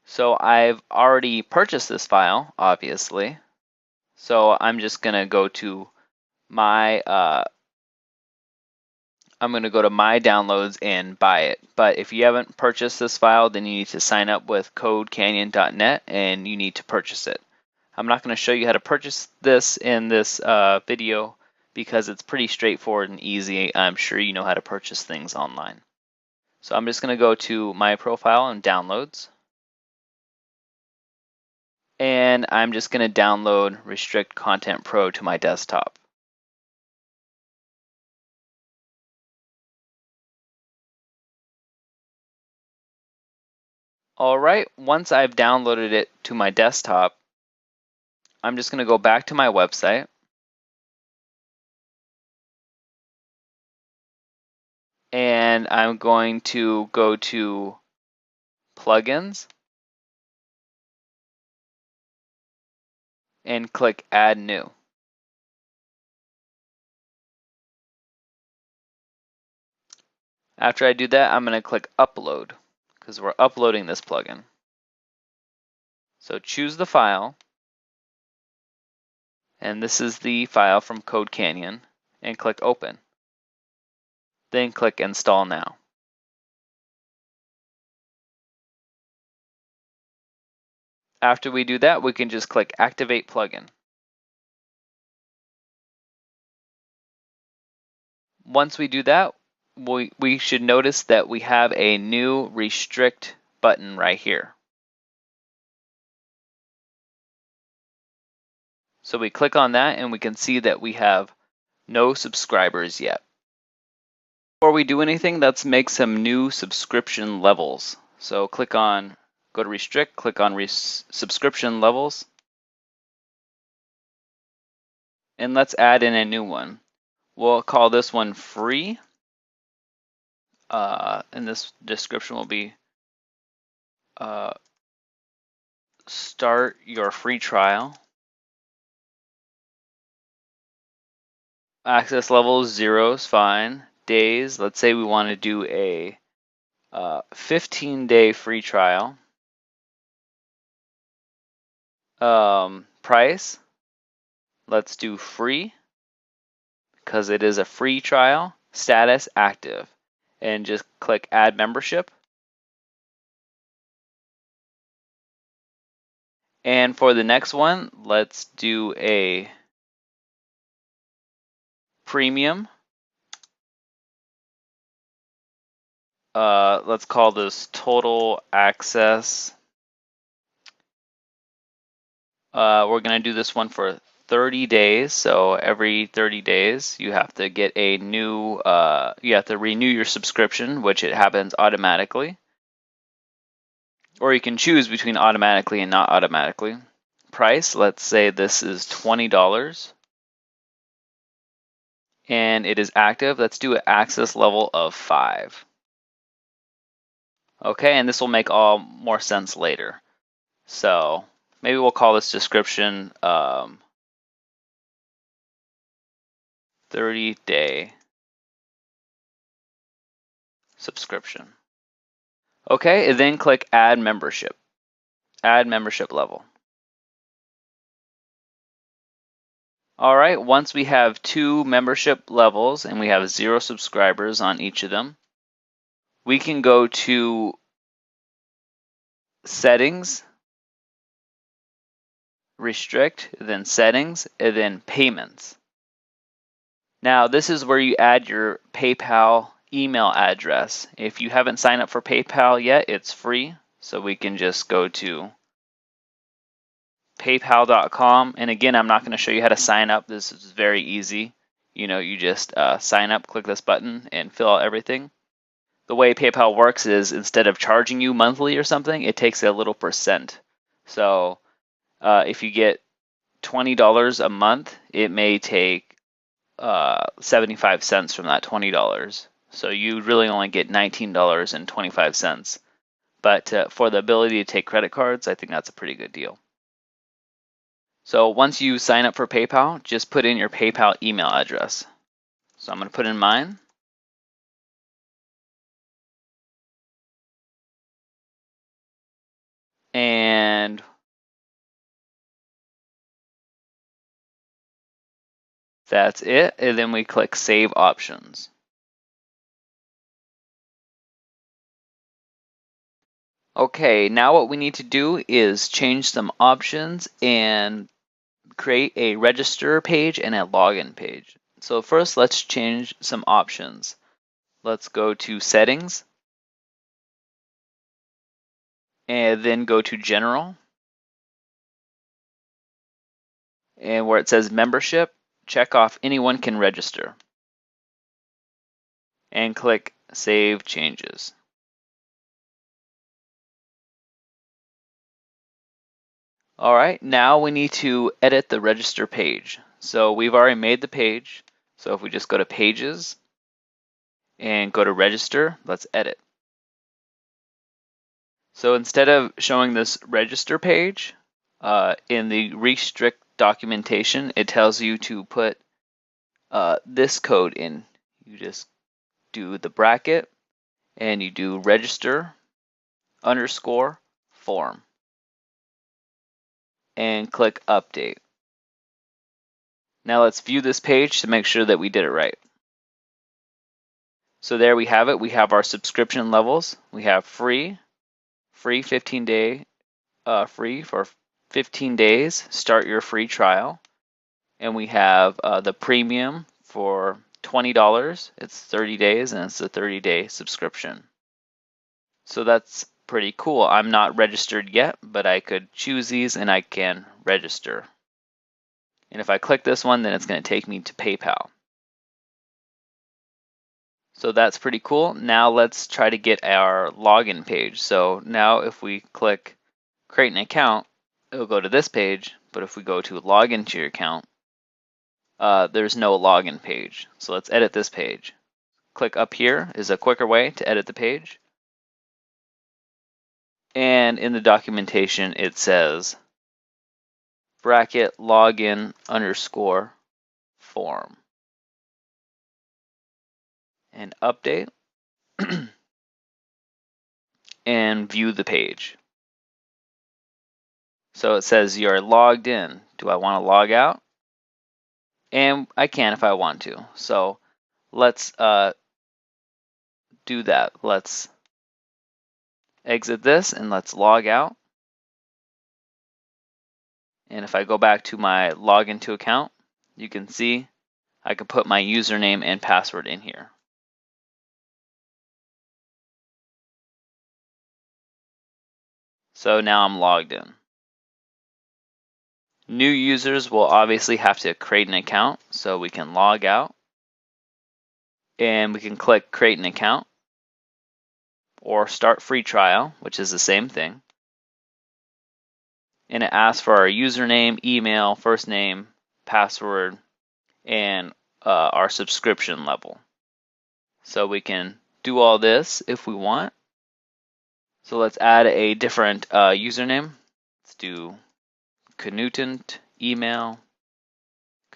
So I've already purchased this file, obviously. So I'm just going to go to my my downloads and buy it. But if you haven't purchased this file, then you need to sign up with codecanyon.net and you need to purchase it. I'm not going to show you how to purchase this in this video because it's pretty straightforward and easy. I'm sure you know how to purchase things online. So I'm just going to go to my profile and downloads. And I'm just going to download Restrict Content Pro to my desktop. All right, once I've downloaded it to my desktop, I'm just going to go back to my website. And I'm going to go to Plugins and click Add New. After I do that, I'm going to click Upload because we're uploading this plugin. So choose the file, and this is the file from Code Canyon, and click Open. Then click Install Now. After we do that, we can just click Activate Plugin. Once we do that, we should notice that we have a new Restrict button right here. So we click on that and we can see that we have no subscribers yet. Before we do anything, let's make some new subscription levels. So go to Restrict, click on Subscription Levels, and let's add in a new one. We'll call this one Free, and this description will be Start your free trial. Access level 0 is fine. Days, let's say we want to do a 15-day free trial. Price, let's do free because it is a free trial. Status, active, and just click Add Membership. And for the next one, let's do a premium. Let's call this Total Access. We're going to do this one for 30 days. So every 30 days, you have to get a new, you have to renew your subscription, which it happens automatically. Or you can choose between automatically and not automatically. Price, let's say this is $20 and it is active. Let's do an access level of 5. Okay, and this will make all more sense later. So maybe we'll call this description 30-day subscription. Okay, and then click Add Membership. Add membership level. All right, once we have 2 membership levels and we have 0 subscribers on each of them, we can go to Settings, Restrict, then Settings, and then Payments. Now, this is where you add your PayPal email address. If you haven't signed up for PayPal yet, it's free. So we can just go to paypal.com. And again, I'm not going to show you how to sign up. This is very easy. You just sign up, click this button, and fill out everything. The way PayPal works is instead of charging you monthly or something, it takes a little percent. So if you get $20 a month, it may take 75 cents from that $20. So you really only get $19.25. But for the ability to take credit cards, I think that's a pretty good deal. So once you sign up for PayPal, just put in your PayPal email address. So I'm going to put in mine. And that's it. And then we click Save Options. Okay, now what we need to do is change some options and create a register page and a login page. So first, let's change some options. Let's go to Settings and then go to General. And where it says Membership, check off Anyone can register. And click Save Changes. All right, now we need to edit the register page. So we've already made the page. So if we just go to Pages and go to Register, let's edit. So instead of showing this register page, in the restrict documentation, it tells you to put this code in. You just do the bracket and you do register underscore form and click update. Now let's view this page to make sure that we did it right. So there we have it. We have our subscription levels. We have free 15-day, free for 15 days, start your free trial. And we have the premium for $20. It's 30 days and it's a 30-day subscription. So that's pretty cool. I'm not registered yet, but I could choose these and I can register. And if I click this one, then it's going to take me to PayPal. So that's pretty cool. Now let's try to get our login page. So now if we click create an account, it'll go to this page. But if we go to log into your account, there's no login page. So let's edit this page. Click up here is a quicker way to edit the page. And in the documentation, it says bracket login underscore form. And update. And view the page. So it says you're logged in. Do I want to log out? And I can if I want to. So let's do that. Let's exit this and let's log out. And if I go back to my login to account, you can see I can put my username and password in here. So now I'm logged in. New users will obviously have to create an account, so we can log out and we can click create an account or start free trial, which is the same thing. And it asks for our username, email, first name, password, and our subscription level. So we can do all this if we want. So let's add a different username. Let's do Knutent email,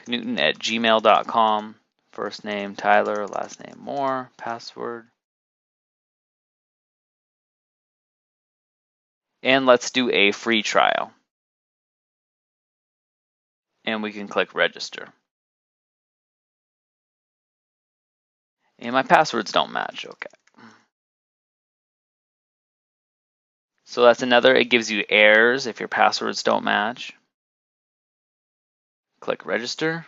knewton@gmail.com, first name Tyler, last name Moore, password. And let's do a free trial. And we can click register. And my passwords don't match, okay. So that's another, it gives you errors if your passwords don't match. Click register.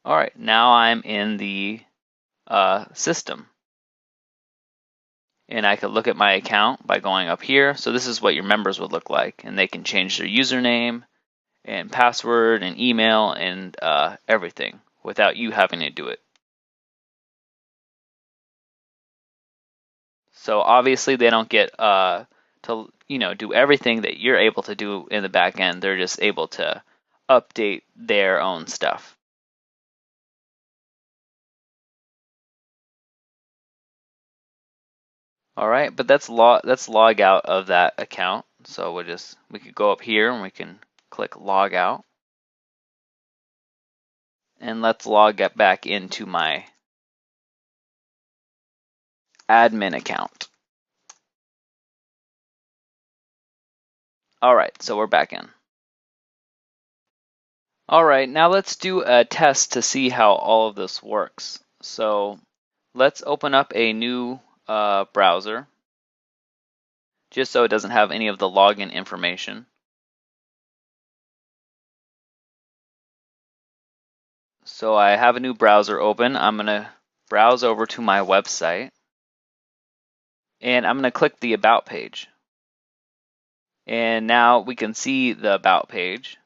All right, now I'm in the system. And I could look at my account by going up here. So this is what your members would look like. And they can change their username and password and email and everything without you having to do it. So obviously they don't get to do everything that you're able to do in the back end. They're just able to update their own stuff. All right, but let's log out of that account. So we could go up here and we can click log out. And let's log back into my admin account. All right, so we're back in. All right, now let's do a test to see how all of this works. So let's open up a new browser, just so it doesn't have any of the login information. So I have a new browser open. I'm going to browse over to my website, and I'm going to click the About page. And now we can see the About page,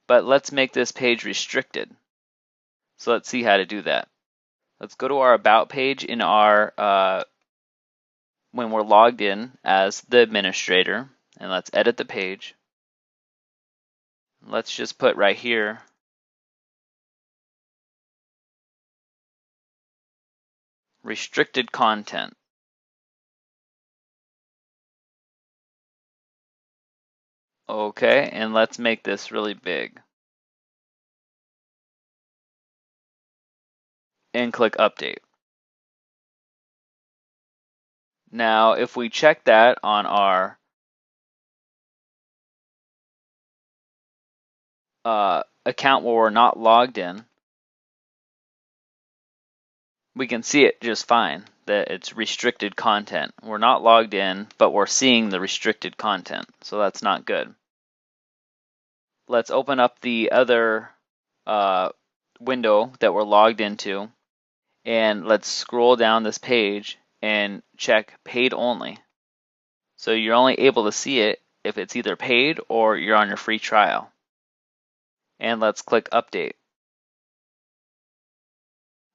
but let's make this page restricted. So let's see how to do that. Let's go to our About page in our when we're logged in as the administrator, and let's edit the page. Let's just put right here restricted content. Okay, and let's make this really big. And click update. Now, if we check that on our account where we're not logged in, we can see it just fine, that it's restricted content. We're not logged in, but we're seeing the restricted content, so that's not good. Let's open up the other window that we're logged into, and let's scroll down this page and check paid only. So you're only able to see it if it's either paid or you're on your free trial. And let's click update.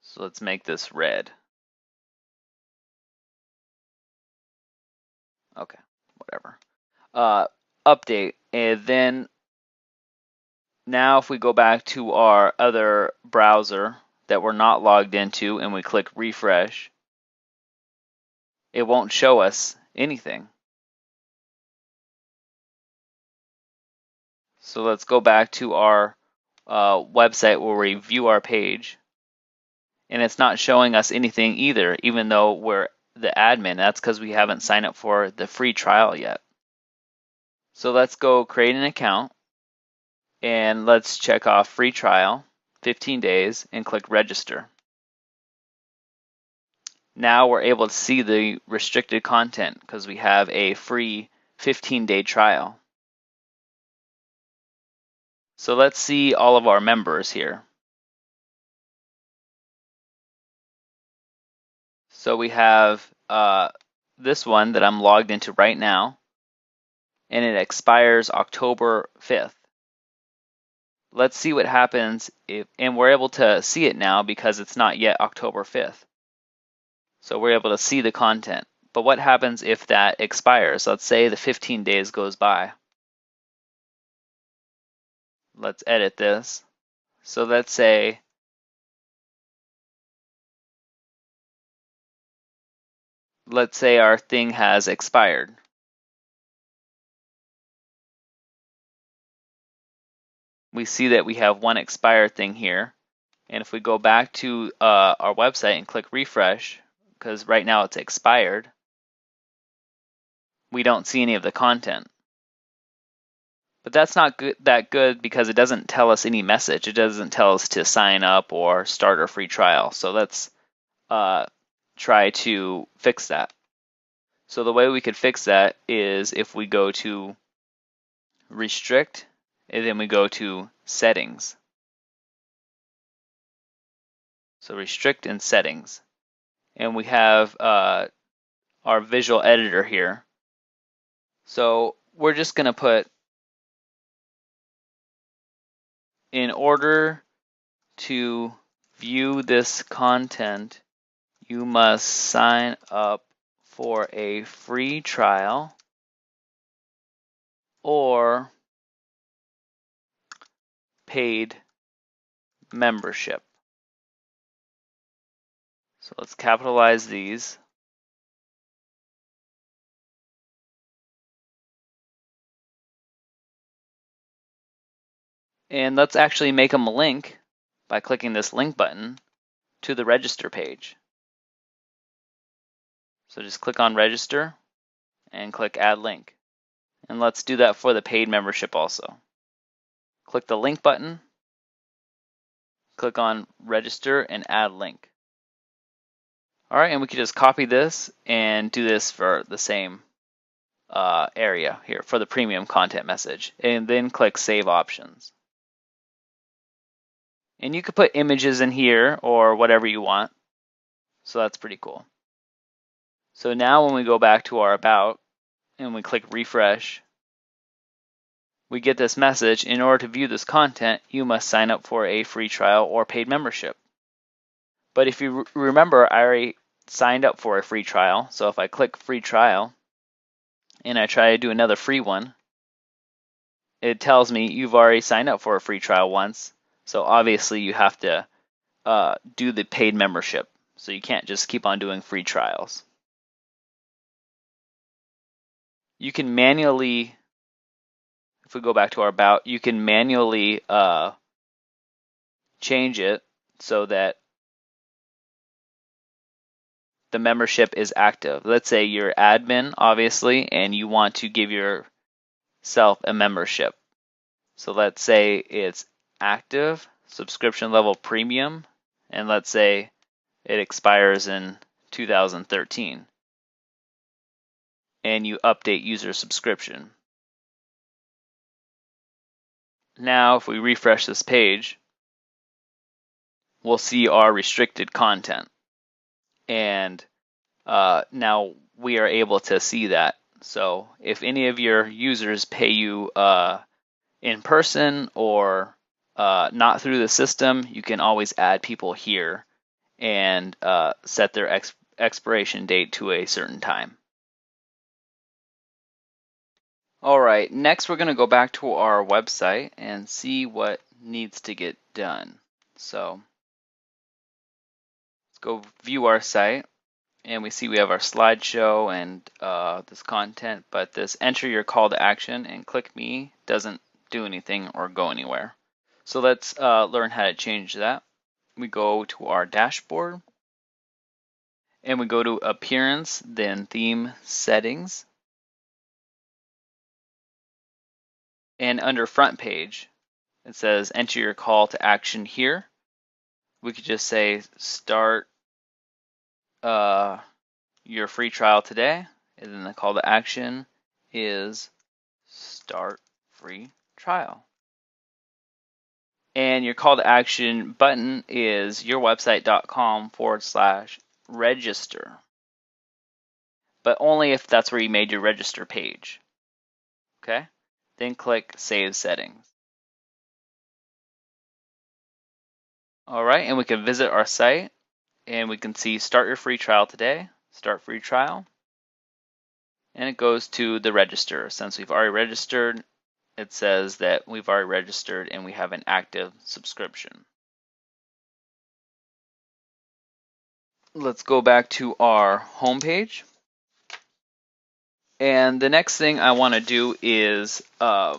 So let's make this red. Okay, whatever. Update, and then now if we go back to our other browser that we're not logged into and we click refresh, it won't show us anything. So let's go back to our website where we view our page, and it's not showing us anything either, even though we're the admin. That's because we haven't signed up for the free trial yet. So let's go create an account, and let's check off free trial, 15 days, and click register. Now we're able to see the restricted content because we have a free 15-day trial. So let's see all of our members here. So we have this one that I'm logged into right now. and it expires October 5th. Let's see what happens and we're able to see it now because it's not yet October 5th. So we're able to see the content. But what happens if that expires? Let's say the 15 days goes by. Let's edit this. So let's say our thing has expired. We see that we have one expired thing here. And if we go back to our website and click refresh, because right now it's expired, we don't see any of the content. But that's not that good because it doesn't tell us any message. It doesn't tell us to sign up or start a free trial. So let's try to fix that. So the way we could fix that is if we go to restrict, and then we go to settings. So restrict and settings. And we have our visual editor here. So we're just going to put, in order to view this content, you must sign up for a free trial or paid membership. So let's capitalize these. And let's actually make them a link by clicking this link button to the register page. So just click on register and click add link. And let's do that for the paid membership also. Click the link button, click on register and add link. All right, and we can just copy this and do this for the same area here for the premium content message, and then click save options. And you could put images in here or whatever you want. So that's pretty cool. So now when we go back to our about and we click refresh, we get this message: in order to view this content, you must sign up for a free trial or paid membership. But if you remember, I already signed up for a free trial. So if I click free trial and I try to do another free one, it tells me you've already signed up for a free trial once. So obviously you have to do the paid membership. So you can't just keep on doing free trials. You can manually, if we go back to our about, you can manually change it so that the membership is active. Let's say you're admin, obviously, and you want to give yourself a membership. So let's say it's active, subscription level premium, and let's say it expires in 2013. And you update user subscription. Now, if we refresh this page, we'll see our restricted content. And now we are able to see that. So if any of your users pay you in person or not through the system, you can always add people here and set their expiration date to a certain time. All right, next we're going to go back to our website and see what needs to get done. So let's go view our site, and we see we have our slideshow and this content, but this enter your call to action and click me doesn't do anything or go anywhere. So let's learn how to change that. We go to our dashboard and we go to appearance, then theme settings. And under front page, it says enter your call to action here. We could just say start your free trial today, and then the call to action is start free trial. And your call to action button is yourwebsite.com/register, but only if that's where you made your register page. Okay, then click Save Settings. All right, and we can visit our site and we can see Start Your Free Trial Today, Start Free Trial, and it goes to the register. Since we've already registered, it says that we've already registered and we have an active subscription. Let's go back to our home page. And the next thing I want to do is I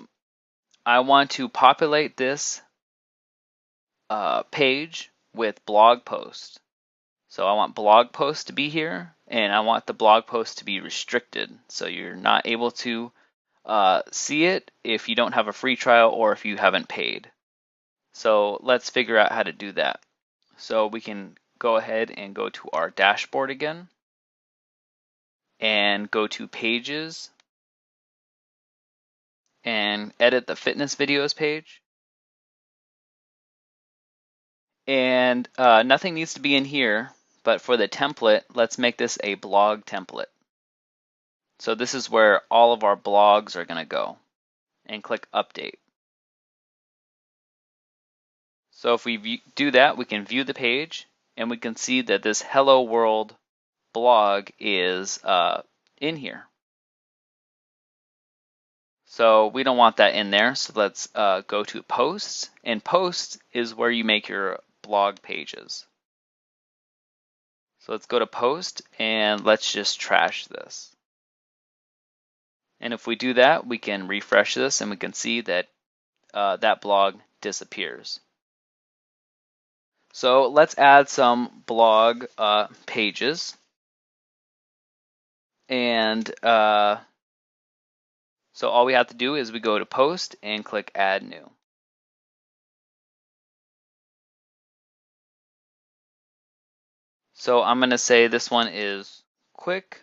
want to populate this page with blog posts. So I want blog posts to be here, and I want the blog posts to be restricted. So you're not able to see it if you don't have a free trial or if you haven't paid. So let's figure out how to do that. So we can go ahead and go to our dashboard again and go to Pages and edit the fitness videos page. And nothing needs to be in here, but for the template, let's make this a blog template. So this is where all of our blogs are going to go, and click Update. So if we do that, we can view the page, and we can see that this Hello World blog is in here. So we don't want that in there, so let's go to Posts, and Posts is where you make your blog pages. So let's go to Post, and let's just trash this. And if we do that, we can refresh this, and we can see that that blog disappears. So let's add some blog pages. And so all we have to do is we go to Post and click Add New. So I'm going to say this one is Quick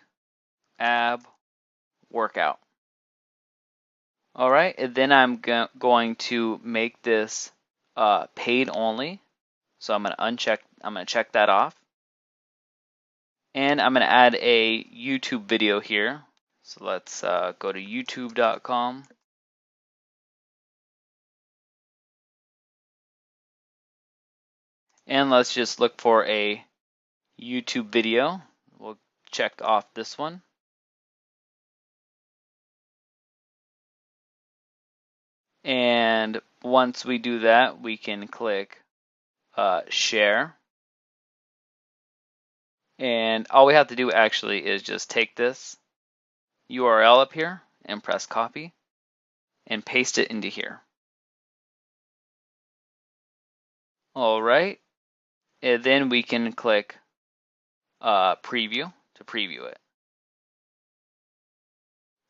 Ab Workout. All right, and then I'm going to make this paid only. So I'm going to check that off. And I'm going to add a YouTube video here. So let's go to youtube.com. And let's just look for a YouTube video. We'll check off this one. And once we do that, we can click Share. And all we have to do actually is just take this URL up here and press Copy and paste it into here. All right. And then we can click Preview to preview it.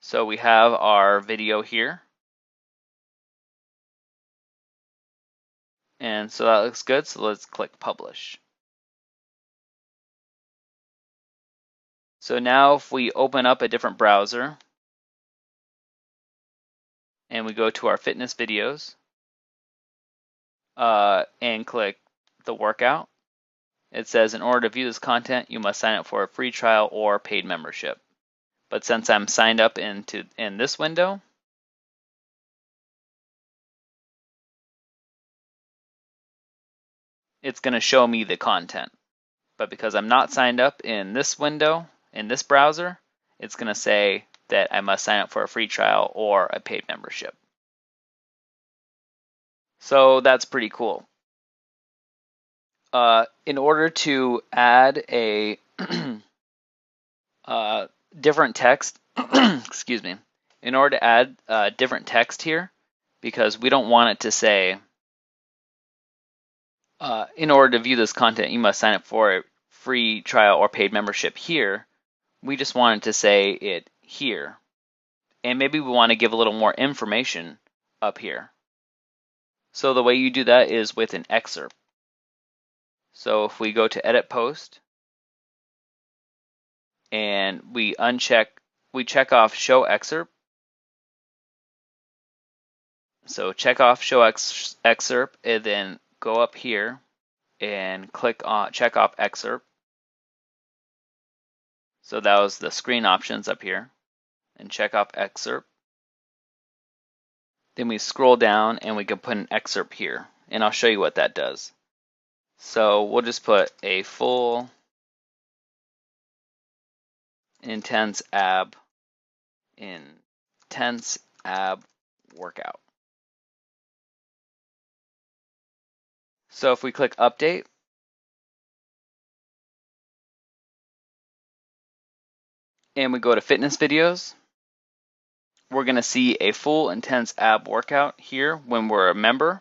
So we have our video here. And so that looks good. So let's click Publish. So now if we open up a different browser and we go to our fitness videos and click the workout, it says in order to view this content, you must sign up for a free trial or paid membership. But since I'm signed up in this window, it's going to show me the content. But because I'm not signed up in this window, in this browser, it's going to say that I must sign up for a free trial or a paid membership. So that's pretty cool. In order to add a different text, excuse me, in order to add different text here, because we don't want it to say, in order to view this content, you must sign up for a free trial or paid membership here. We just wanted to say it here. And maybe we want to give a little more information up here. So the way you do that is with an excerpt. So if we go to Edit Post and we check off Show Excerpt. So check off Show Excerpt and then go up here and click on check off Excerpt. So that was the screen options up here. And check off Excerpt. Then we scroll down and we can put an excerpt here, and I'll show you what that does. So we'll just put a full intense ab workout. So if we click update, and we go to fitness videos, we're going to see a full intense ab workout here when we're a member,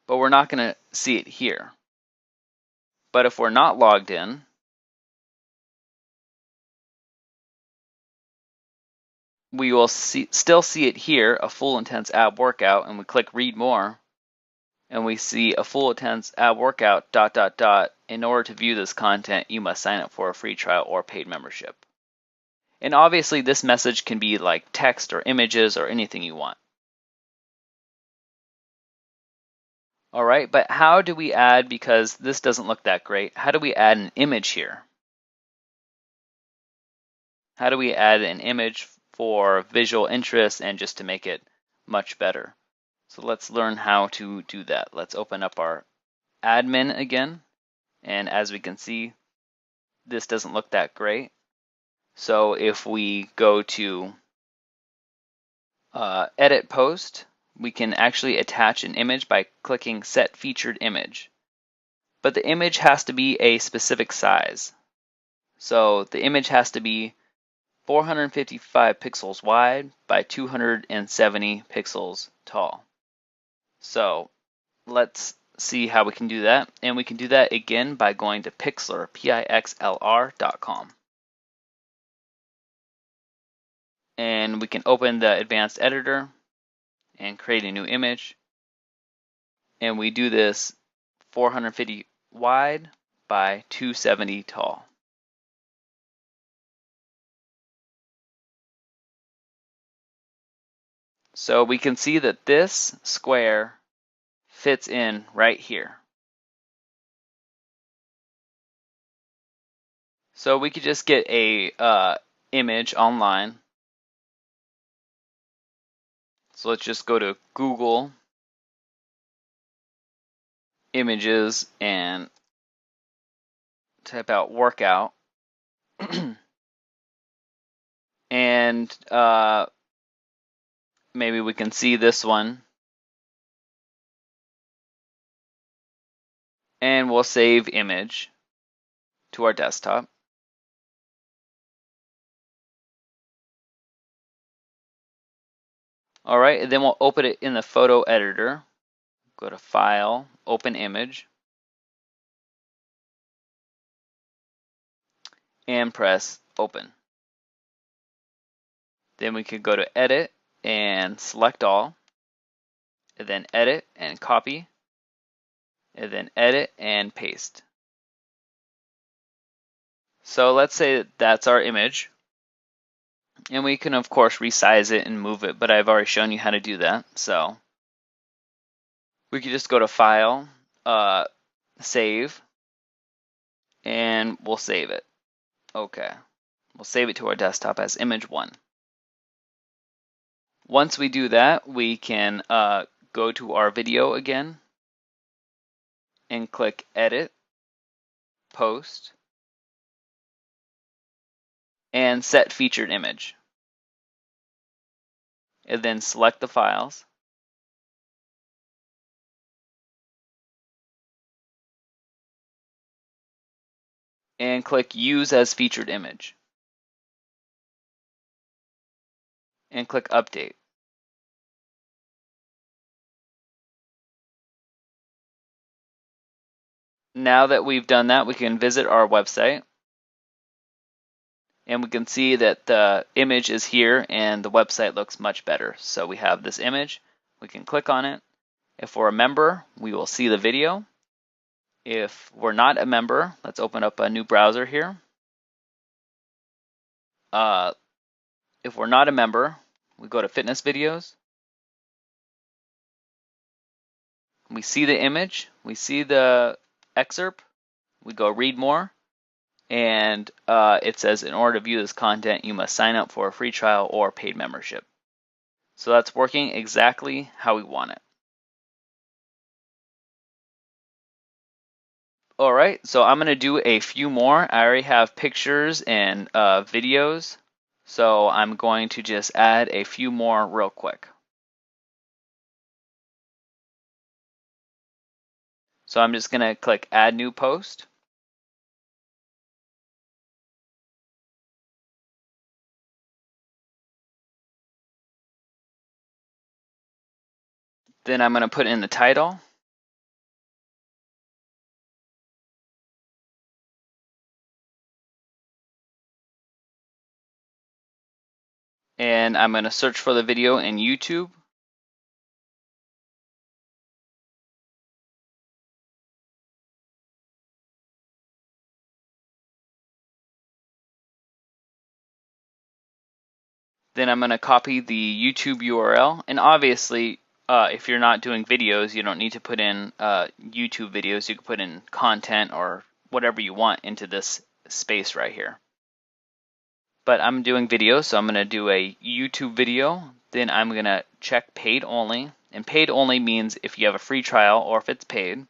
but we're not going to see it here. But if we're not logged in, we will still see it here, a full intense ab workout, and we click read more, and we see a full intense ab workout, ... In order to view this content, you must sign up for a free trial or paid membership. And obviously this message can be like text or images or anything you want. All right, but how do we add, because this doesn't look that great, how do we add an image here? How do we add an image for visual interest and just to make it much better? So let's learn how to do that. Let's open up our admin again. And as we can see, this doesn't look that great. So if we go to edit post, we can actually attach an image by clicking set featured image. But the image has to be a specific size. So the image has to be 455 pixels wide by 270 pixels tall. So let's see how we can do that. And we can do that again by going to Pixlr, pixlr.com. And we can open the advanced editor and create a new image. And we do this 450 wide by 270 tall. So we can see that this square fits in right here. So we could just get a image online. So let's just go to Google Images and type out workout. And maybe we can see this one. And we'll save image to our desktop. All right, and then we'll open it in the photo editor. Go to File, Open Image, and press Open. Then we could go to Edit and select all, and then Edit and Copy, and then Edit and Paste. So let's say that that's our image. And we can, of course, resize it and move it, but I've already shown you how to do that. So we could just go to File, Save, and we'll save it. Okay. We'll save it to our desktop as image 1. Once we do that, we can go to our video again and click Edit, Post, and Set Featured Image. And then select the files. And click Use as Featured Image. And click Update. Now that we've done that, we can visit our website. And we can see that the image is here and the website looks much better. So we have this image. We can click on it. If we're a member, we will see the video. If we're not a member, let's open up a new browser here. If we're not a member, we go to fitness videos. We see the image, we see the excerpt, we go read more, and it says in order to view this content, you must sign up for a free trial or paid membership. So that's working exactly how we want it. All right, so I'm going to do a few more. I already have pictures and videos, so I'm going to just add a few more real quick. So I'm just going to click Add New Post. Then I'm going to put in the title. And I'm going to search for the video in YouTube. Then I'm going to copy the YouTube URL. And obviously, if you're not doing videos, you don't need to put in YouTube videos. You can put in content or whatever you want into this space right here. But I'm doing videos, so I'm going to do a YouTube video. Then I'm going to check paid only. And paid only means if you have a free trial or if it's paid.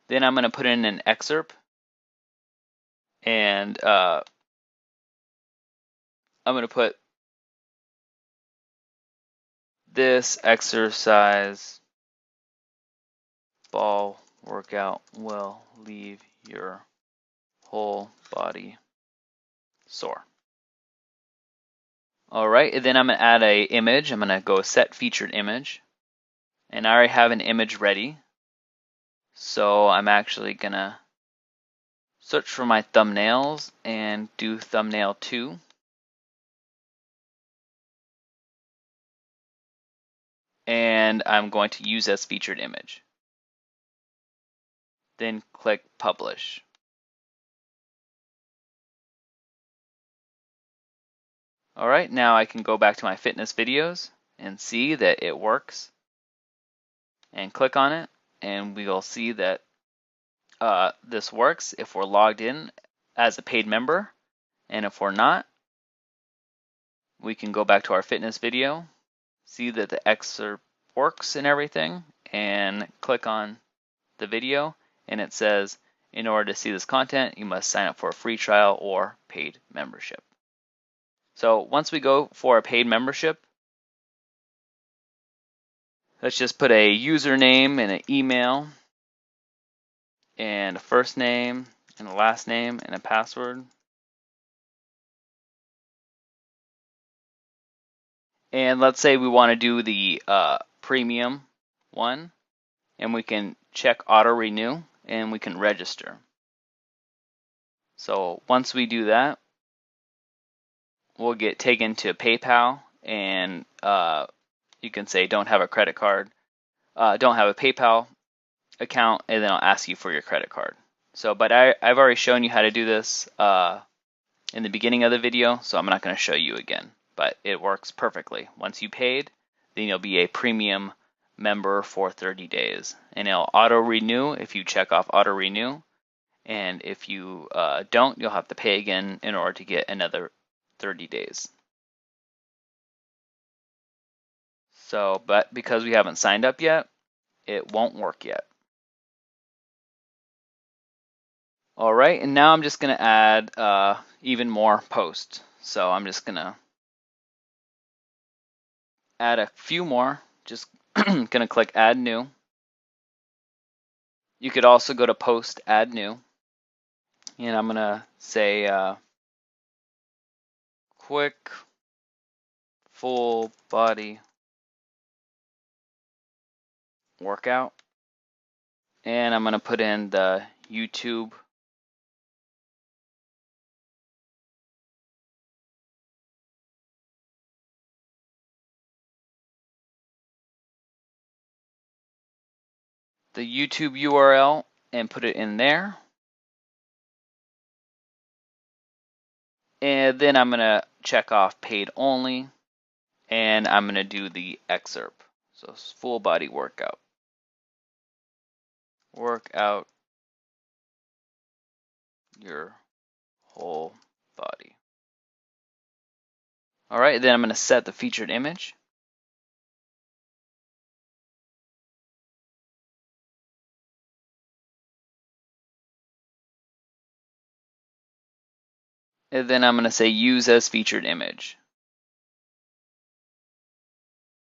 Then I'm going to put in an excerpt. And I'm going to put this exercise ball workout will leave your whole body sore. All right, and then I'm going to add a image. I'm going to go set featured image. And I already have an image ready. So I'm actually going to search for my thumbnails and do thumbnail 2. And I'm going to use as featured image. Then click publish. All right, now I can go back to my fitness videos and see that it works. And click on it, and we will see that this works if we're logged in as a paid member. And if we're not, we can go back to our fitness video, see that the excerpt works and everything, and click on the video, and it says, in order to see this content, you must sign up for a free trial or paid membership. So once we go for a paid membership, let's just put a username and an email and a first name and a last name and a password. And let's say we want to do the premium one, and we can check auto renew and we can register. So once we do that, we'll get taken to PayPal, and you can say don't have a credit card, don't have a PayPal account, and then I'll ask you for your credit card. So, but I've already shown you how to do this in the beginning of the video, so I'm not going to show you again. But it works perfectly. Once you paid, then you'll be a premium member for 30 days. And it'll auto renew if you check off auto renew. And if you don't, you'll have to pay again in order to get another 30 days. So, but because we haven't signed up yet, it won't work yet. All right, and now I'm just going to add even more posts. So I'm just going to add a few more. Just going to click add new. You could also go to post add new. And I'm going to say quick full body workout. And I'm going to put in the YouTube URL and put it in there. And then I'm going to check off paid only, and I'm going to do the excerpt. So full body workout. Work out your whole body. All right, then I'm going to set the featured image. And then I'm going to say use as featured image.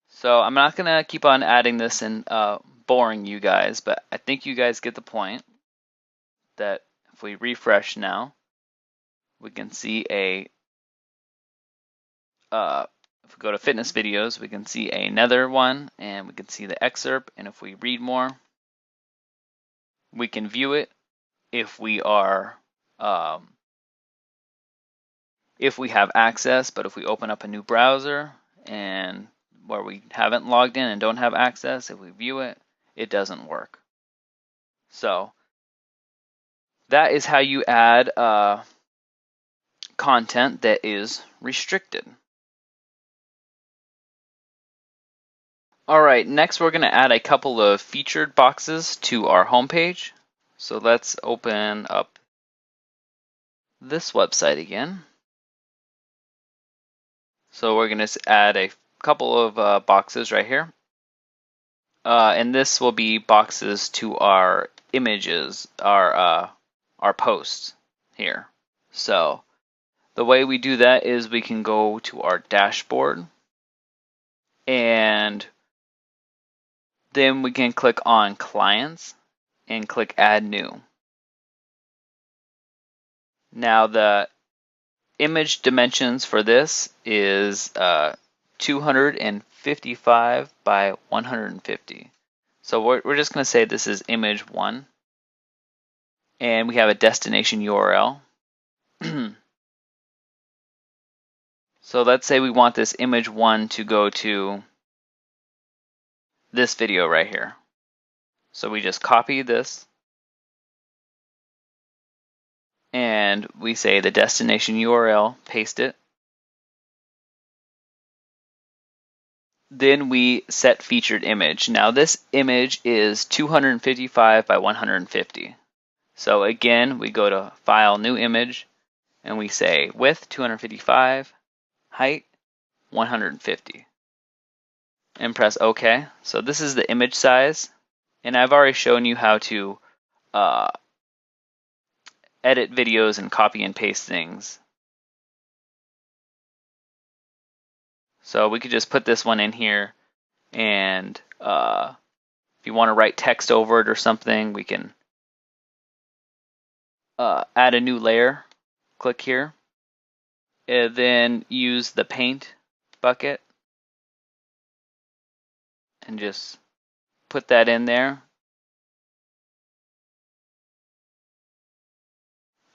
So I'm not going to keep on adding this and boring you guys, but I think you guys get the point that if we refresh now, we can see if we go to fitness videos, we can see another one and we can see the excerpt. And if we read more, we can view it if we are if we have access. But if we open up a new browser and where we haven't logged in and don't have access, if we view it, it doesn't work. So that is how you add content that is restricted. All right, next we're going to add a couple of featured boxes to our homepage. So let's open up this website again. So we're going to add a couple of boxes right here. And this will be boxes to our images, our posts here. So the way we do that is we can go to our dashboard and then we can click on clients and click add new. Now the image dimensions for this is 255 by 150. So we're just going to say this is image 1. And we have a destination URL. So let's say we want this image 1 to go to this video right here. So we just copy this and we say the destination URL, paste it. Then we set featured image. Now this image is 255 by 150. So again, we go to File, New Image, and we say width 255, height 150. And press OK. So this is the image size. And I've already shown you how to edit videos and copy and paste things. So we could just put this one in here, and if you want to write text over it or something, we can add a new layer. Click here, and then use the paint bucket and just put that in there.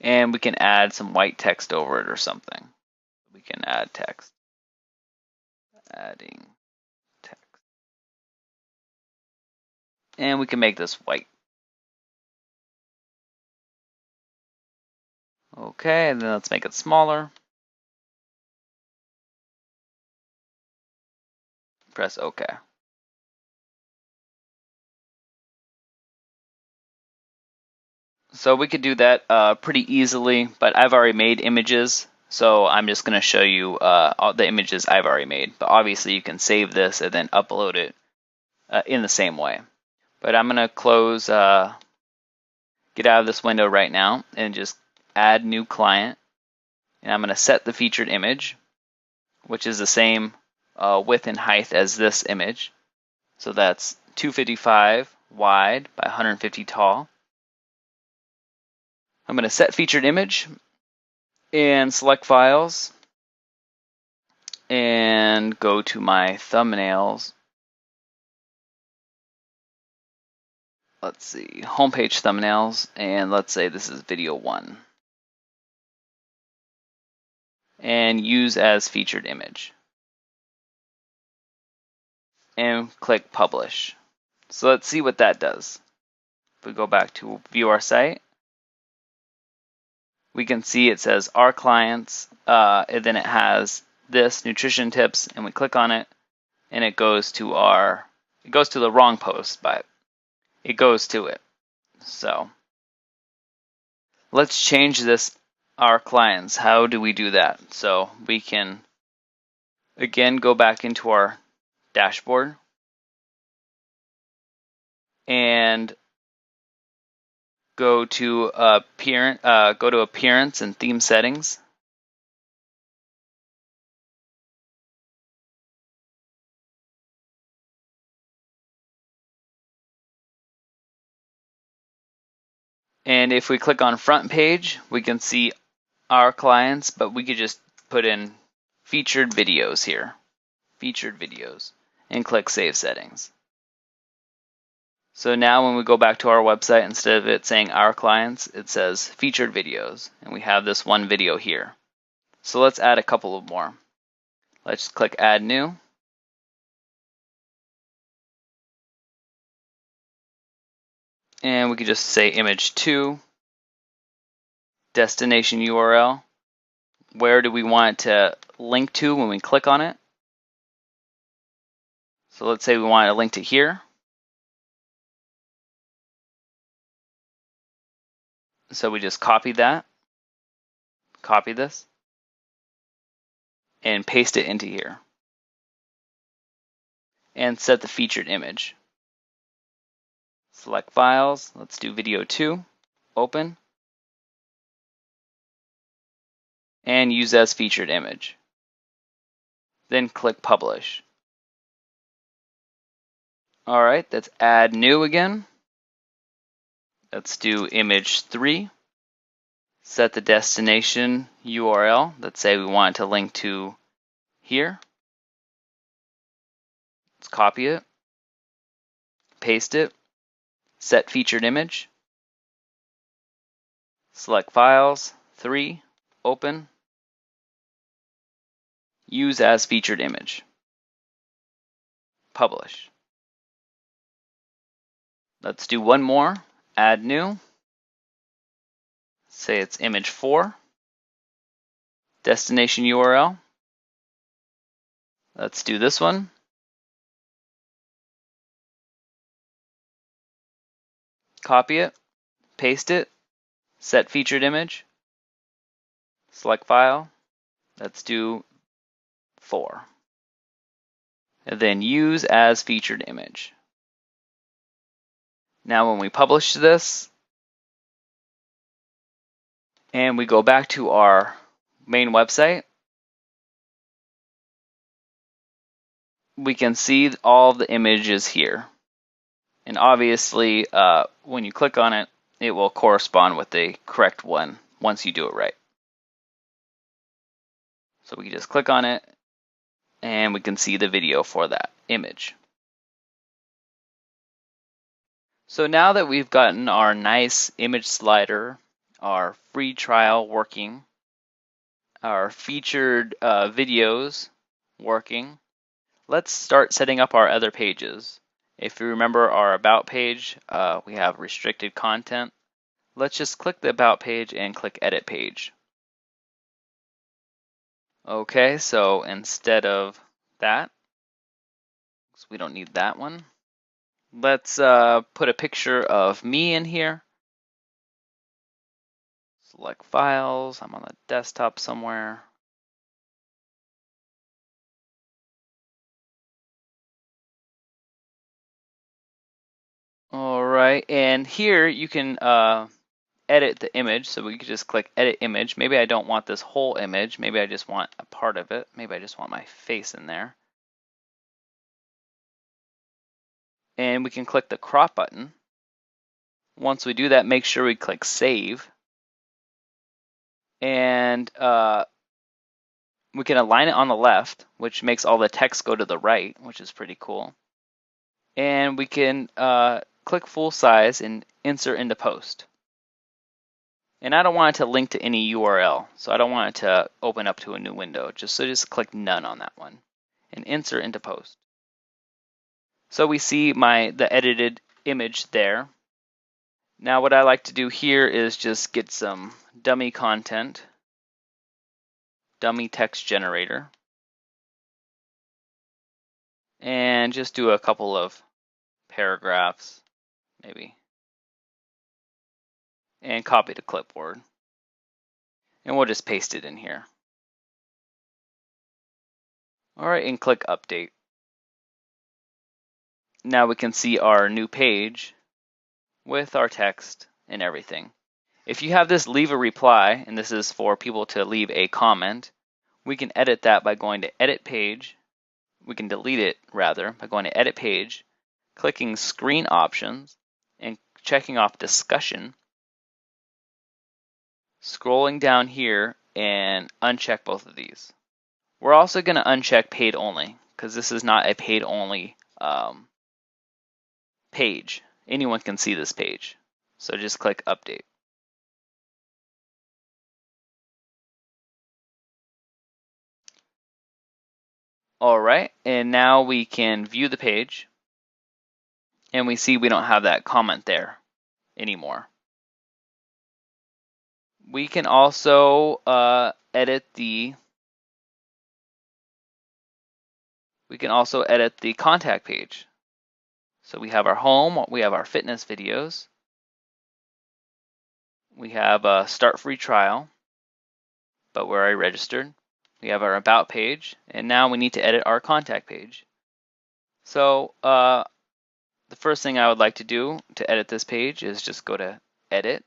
And we can add some white text over it or something. We can add text. Adding text. And we can make this white. Okay, and then let's make it smaller. Press OK. So we could do that pretty easily, but I've already made images, so I'm just going to show you all the images I've already made. But obviously you can save this and then upload it in the same way. But I'm going to close, get out of this window right now and just add new client. And I'm going to set the featured image, which is the same width and height as this image. So that's 255 wide by 150 tall. I'm going to set featured image and select files and go to my thumbnails. Let's see, homepage thumbnails, and let's say this is video 1. And use as featured image. And click publish. So let's see what that does. If we go back to view our site, we can see it says our clients, and then it has this nutrition tips, and we click on it, and it goes to the wrong post, but it goes to it. So let's change this, our clients. How do we do that? So we can again go back into our dashboard and go to appearance and theme settings, And if we click on front page, we can see our clients, but we could just put in featured videos here, featured videos, and click Save Settings. So now when we go back to our website, instead of it saying our clients, it says featured videos, and we have this one video here. So let's add a couple of more. Let's click Add New. And we could just say image 2, destination URL. Where do we want it to link to when we click on it? So let's say we want to link to here. So we just copy that, copy this, and paste it into here. And set the featured image. Select files, let's do video 2, open, and use as featured image. Then click publish. Alright, let's add new again. Let's do image 3. Set the destination URL. Let's say we want it to link to here. Let's copy it, paste it, set featured image. Select files, 3, open, use as featured image. Publish. Let's do one more, add new. Say it's image 4, destination URL. Let's do this one. Copy it, paste it, set featured image, select file. Let's do 4. And then use as featured image. Now when we publish this, and we go back to our main website, we can see all the images here. And obviously, when you click on it, it will correspond with the correct one once you do it right. So we can just click on it, and we can see the video for that image. So now that we've gotten our nice image slider, our free trial working, our featured videos working, let's start setting up our other pages. If you remember our About page, we have restricted content. Let's just click the About page and click Edit Page. Okay, so instead of that, so we don't need that one, let's put a picture of me in here. Select Files, I'm on the desktop somewhere. All right, and here you can edit the image, so we could just click Edit Image. Maybe I don't want this whole image, maybe I just want a part of it, maybe I just want my face in there. And we can click the Crop button. Once we do that, make sure we click Save. And we can align it on the left, which makes all the text go to the right, which is pretty cool. And we can click full size and insert into post. And I don't want it to link to any URL, so I don't want it to open up to a new window. Just click none on that one and insert into post. So we see the edited image there. Now what I like to do here is just get some dummy content, dummy text generator, and just do a couple of paragraphs, maybe, and copy to clipboard. And we'll just paste it in here. All right, and click Update. Now we can see our new page with our text and everything. If you have this leave a reply, and this is for people to leave a comment, we can edit that by going to Edit Page. We can delete it, rather, by going to Edit Page, clicking Screen Options, and checking off Discussion. scrolling down here and uncheck both of these. We're also going to uncheck paid only because this is not a paid only page. Anyone can see this page. So just click update. All right, and now we can view the page and we see we don't have that comment there anymore. We can also edit the contact page. So we have our home, we have our fitness videos, we have a start free trial, but we're already registered. We have our about page, and now we need to edit our contact page. So the first thing I would like to do to edit this page is just go to edit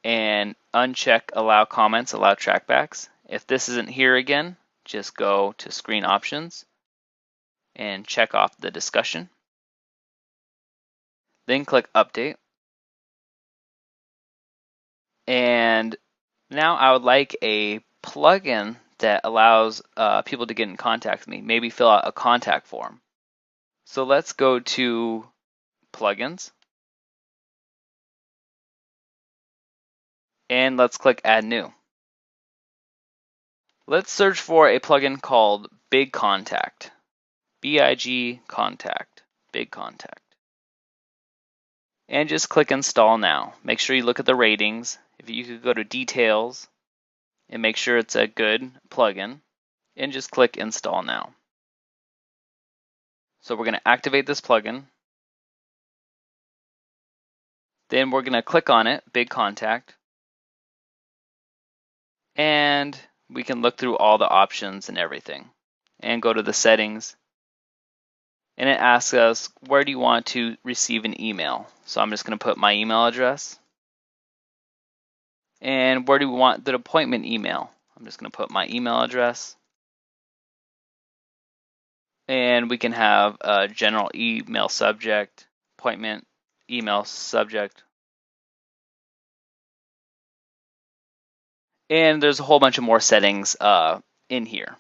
and uncheck allow comments, allow trackbacks. If this isn't here again, just go to screen options and check off the discussion. Then click update. And now I would like a plugin that allows people to get in contact with me, maybe fill out a contact form. So let's go to plugins and let's click add new. Let's search for a plugin called Big Contact. BIG Contact. Big Contact. And just click install now. Make sure you look at the ratings. If you could go to details and make sure it's a good plugin and just click install now. So we're going to activate this plugin. Then we're going to click on it, Big Contact. And we can look through all the options and everything and go to the settings. And it asks us, where do you want to receive an email? So I'm just going to put my email address. And where do we want the appointment email? I'm just going to put my email address. And we can have a general email subject, appointment email subject. And there's a whole bunch of more settings in here.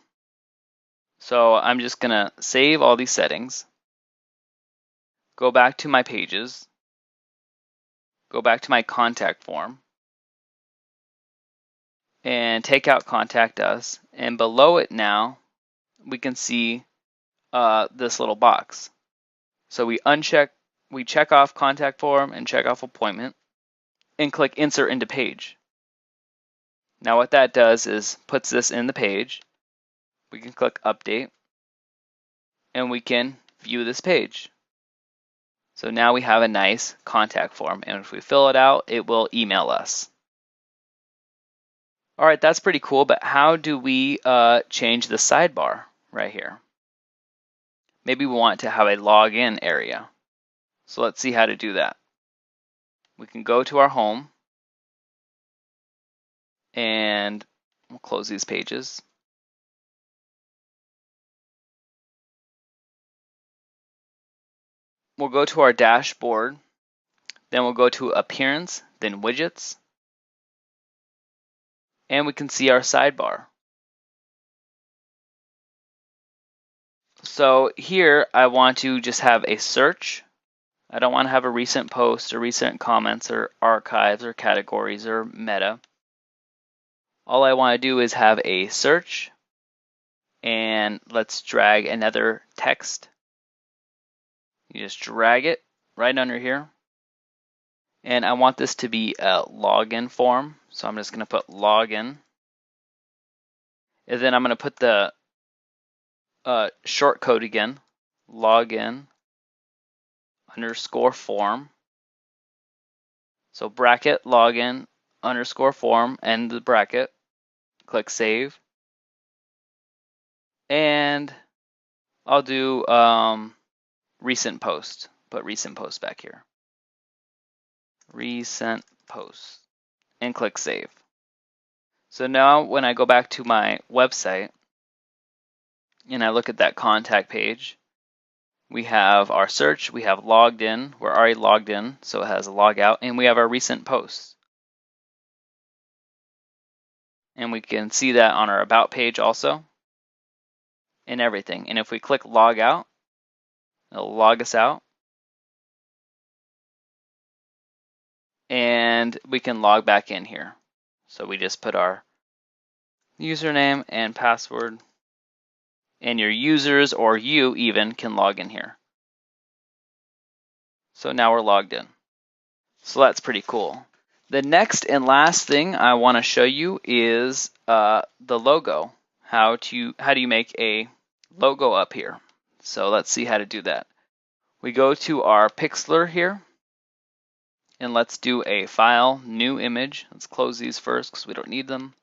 So I'm just going to save all these settings. Go back to my pages. Go back to my contact form. And take out contact us. And below it now, we can see this little box. So we check off contact form and check off appointment and click insert into page. Now what that does is puts this in the page. We can click update and we can view this page. So now we have a nice contact form, and if we fill it out, it will email us. All right, that's pretty cool, but how do we change the sidebar right here? Maybe we want to have a login area. So let's see how to do that. We can go to our home and we'll close these pages. We'll go to our dashboard, then we'll go to appearance, then widgets, and we can see our sidebar. So here I want to just have a search. I don't want to have a recent post or recent comments or archives or categories or meta. All I want to do is have a search, and let's drag another text. You just drag it right under here. And I want this to be a login form. So I'm just going to put login. And then I'm going to put the short code again, login underscore form. So bracket login underscore form, end the bracket, click save. And I'll do recent post, put recent post back here. Recent post, and click save. So now when I go back to my website and I look at that contact page, we have our search, we have logged in, we're already logged in, so it has a log out, and we have our recent posts. And we can see that on our About page also, and everything. And if we click Log Out, it'll log us out. And we can log back in here. So we just put our username and password, and your users or you even can log in here. So now we're logged in. So that's pretty cool. The next and last thing I want to show you is the logo. How do you make a logo up here? So let's see how to do that. We go to our Pixlr here, and let's do a File, New Image. Let's close these first because we don't need them.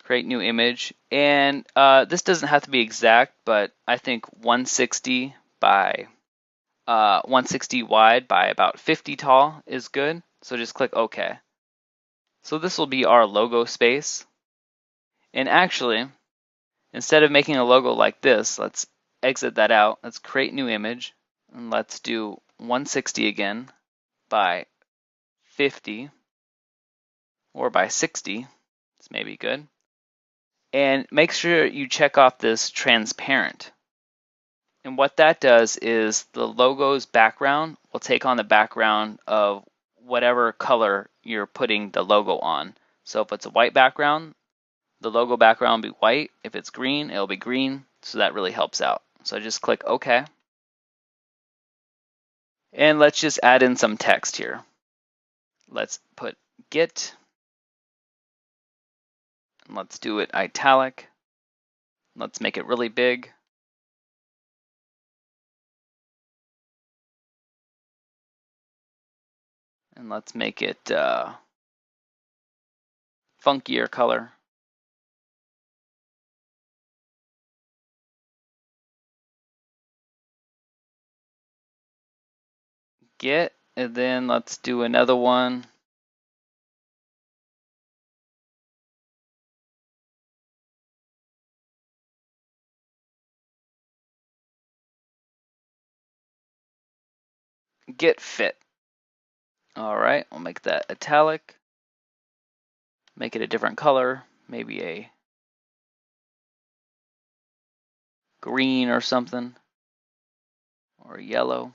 Create new image, and this doesn't have to be exact, but I think 160 by 160 wide by about 50 tall is good. So just click OK. So this will be our logo space. And actually, instead of making a logo like this, let's exit that out. Let's create new image, and let's do 160 again by 50 or by 60. It's maybe good. And make sure you check off this transparent. And what that does is the logo's background will take on the background of whatever color you're putting the logo on. So if it's a white background, the logo background will be white. If it's green, it'll be green. So that really helps out. So just click OK. And let's just add in some text here. Let's put get. And let's do it italic. Let's make it really big. And let's make it funkier color. Get, and then let's do another one. Get fit. All right, we'll make that italic. Make it a different color, maybe a green or something, or yellow.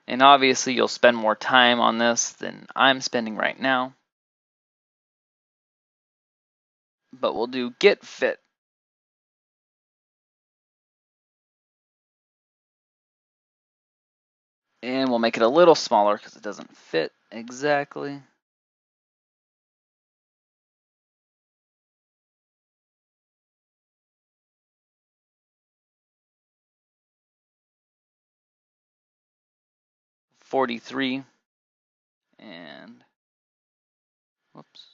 And obviously you'll spend more time on this than I'm spending right now. But we'll do get fit. And we'll make it a little smaller because it doesn't fit exactly. .43 and whoops.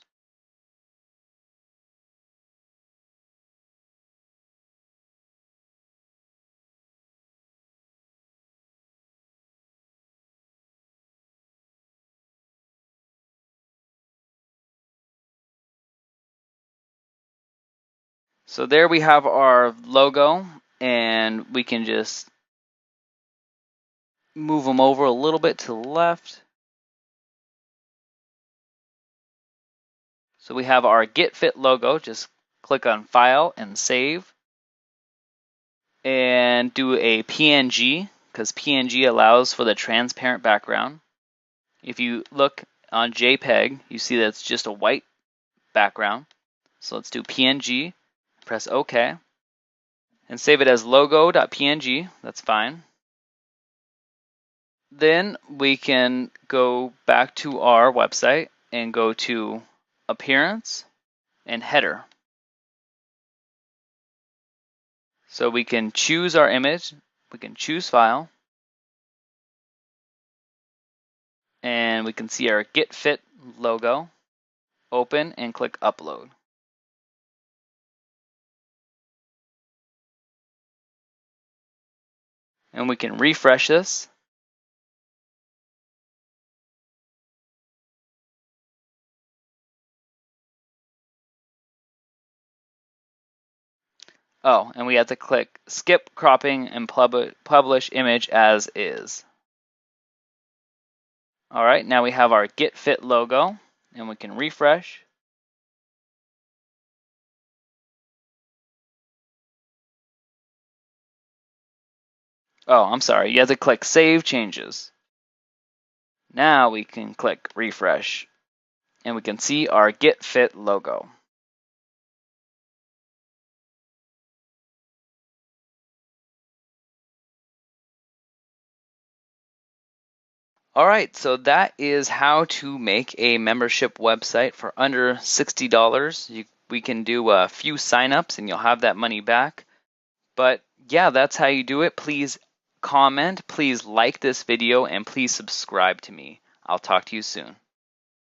So there we have our logo, and we can just move them over a little bit to the left. So we have our Get Fit logo. Just click on File and Save. And do a PNG, because PNG allows for the transparent background. If you look on JPEG, you see that it's just a white background. So let's do PNG, press OK, and save it as logo.png. That's fine. Then we can go back to our website and go to Appearance and Header. So we can choose our image, we can choose File, and we can see our Get Fit logo. Open and click Upload. And we can refresh this. Oh, and we have to click skip cropping and publish image as is. All right, now we have our Get Fit logo, and we can refresh. Oh, I'm sorry, you have to click Save Changes. Now we can click Refresh, and we can see our Get Fit logo. All right, so that is how to make a membership website for under $60. We can do a few signups and you'll have that money back. But yeah, that's how you do it. Please comment, please like this video, and please subscribe to me. I'll talk to you soon.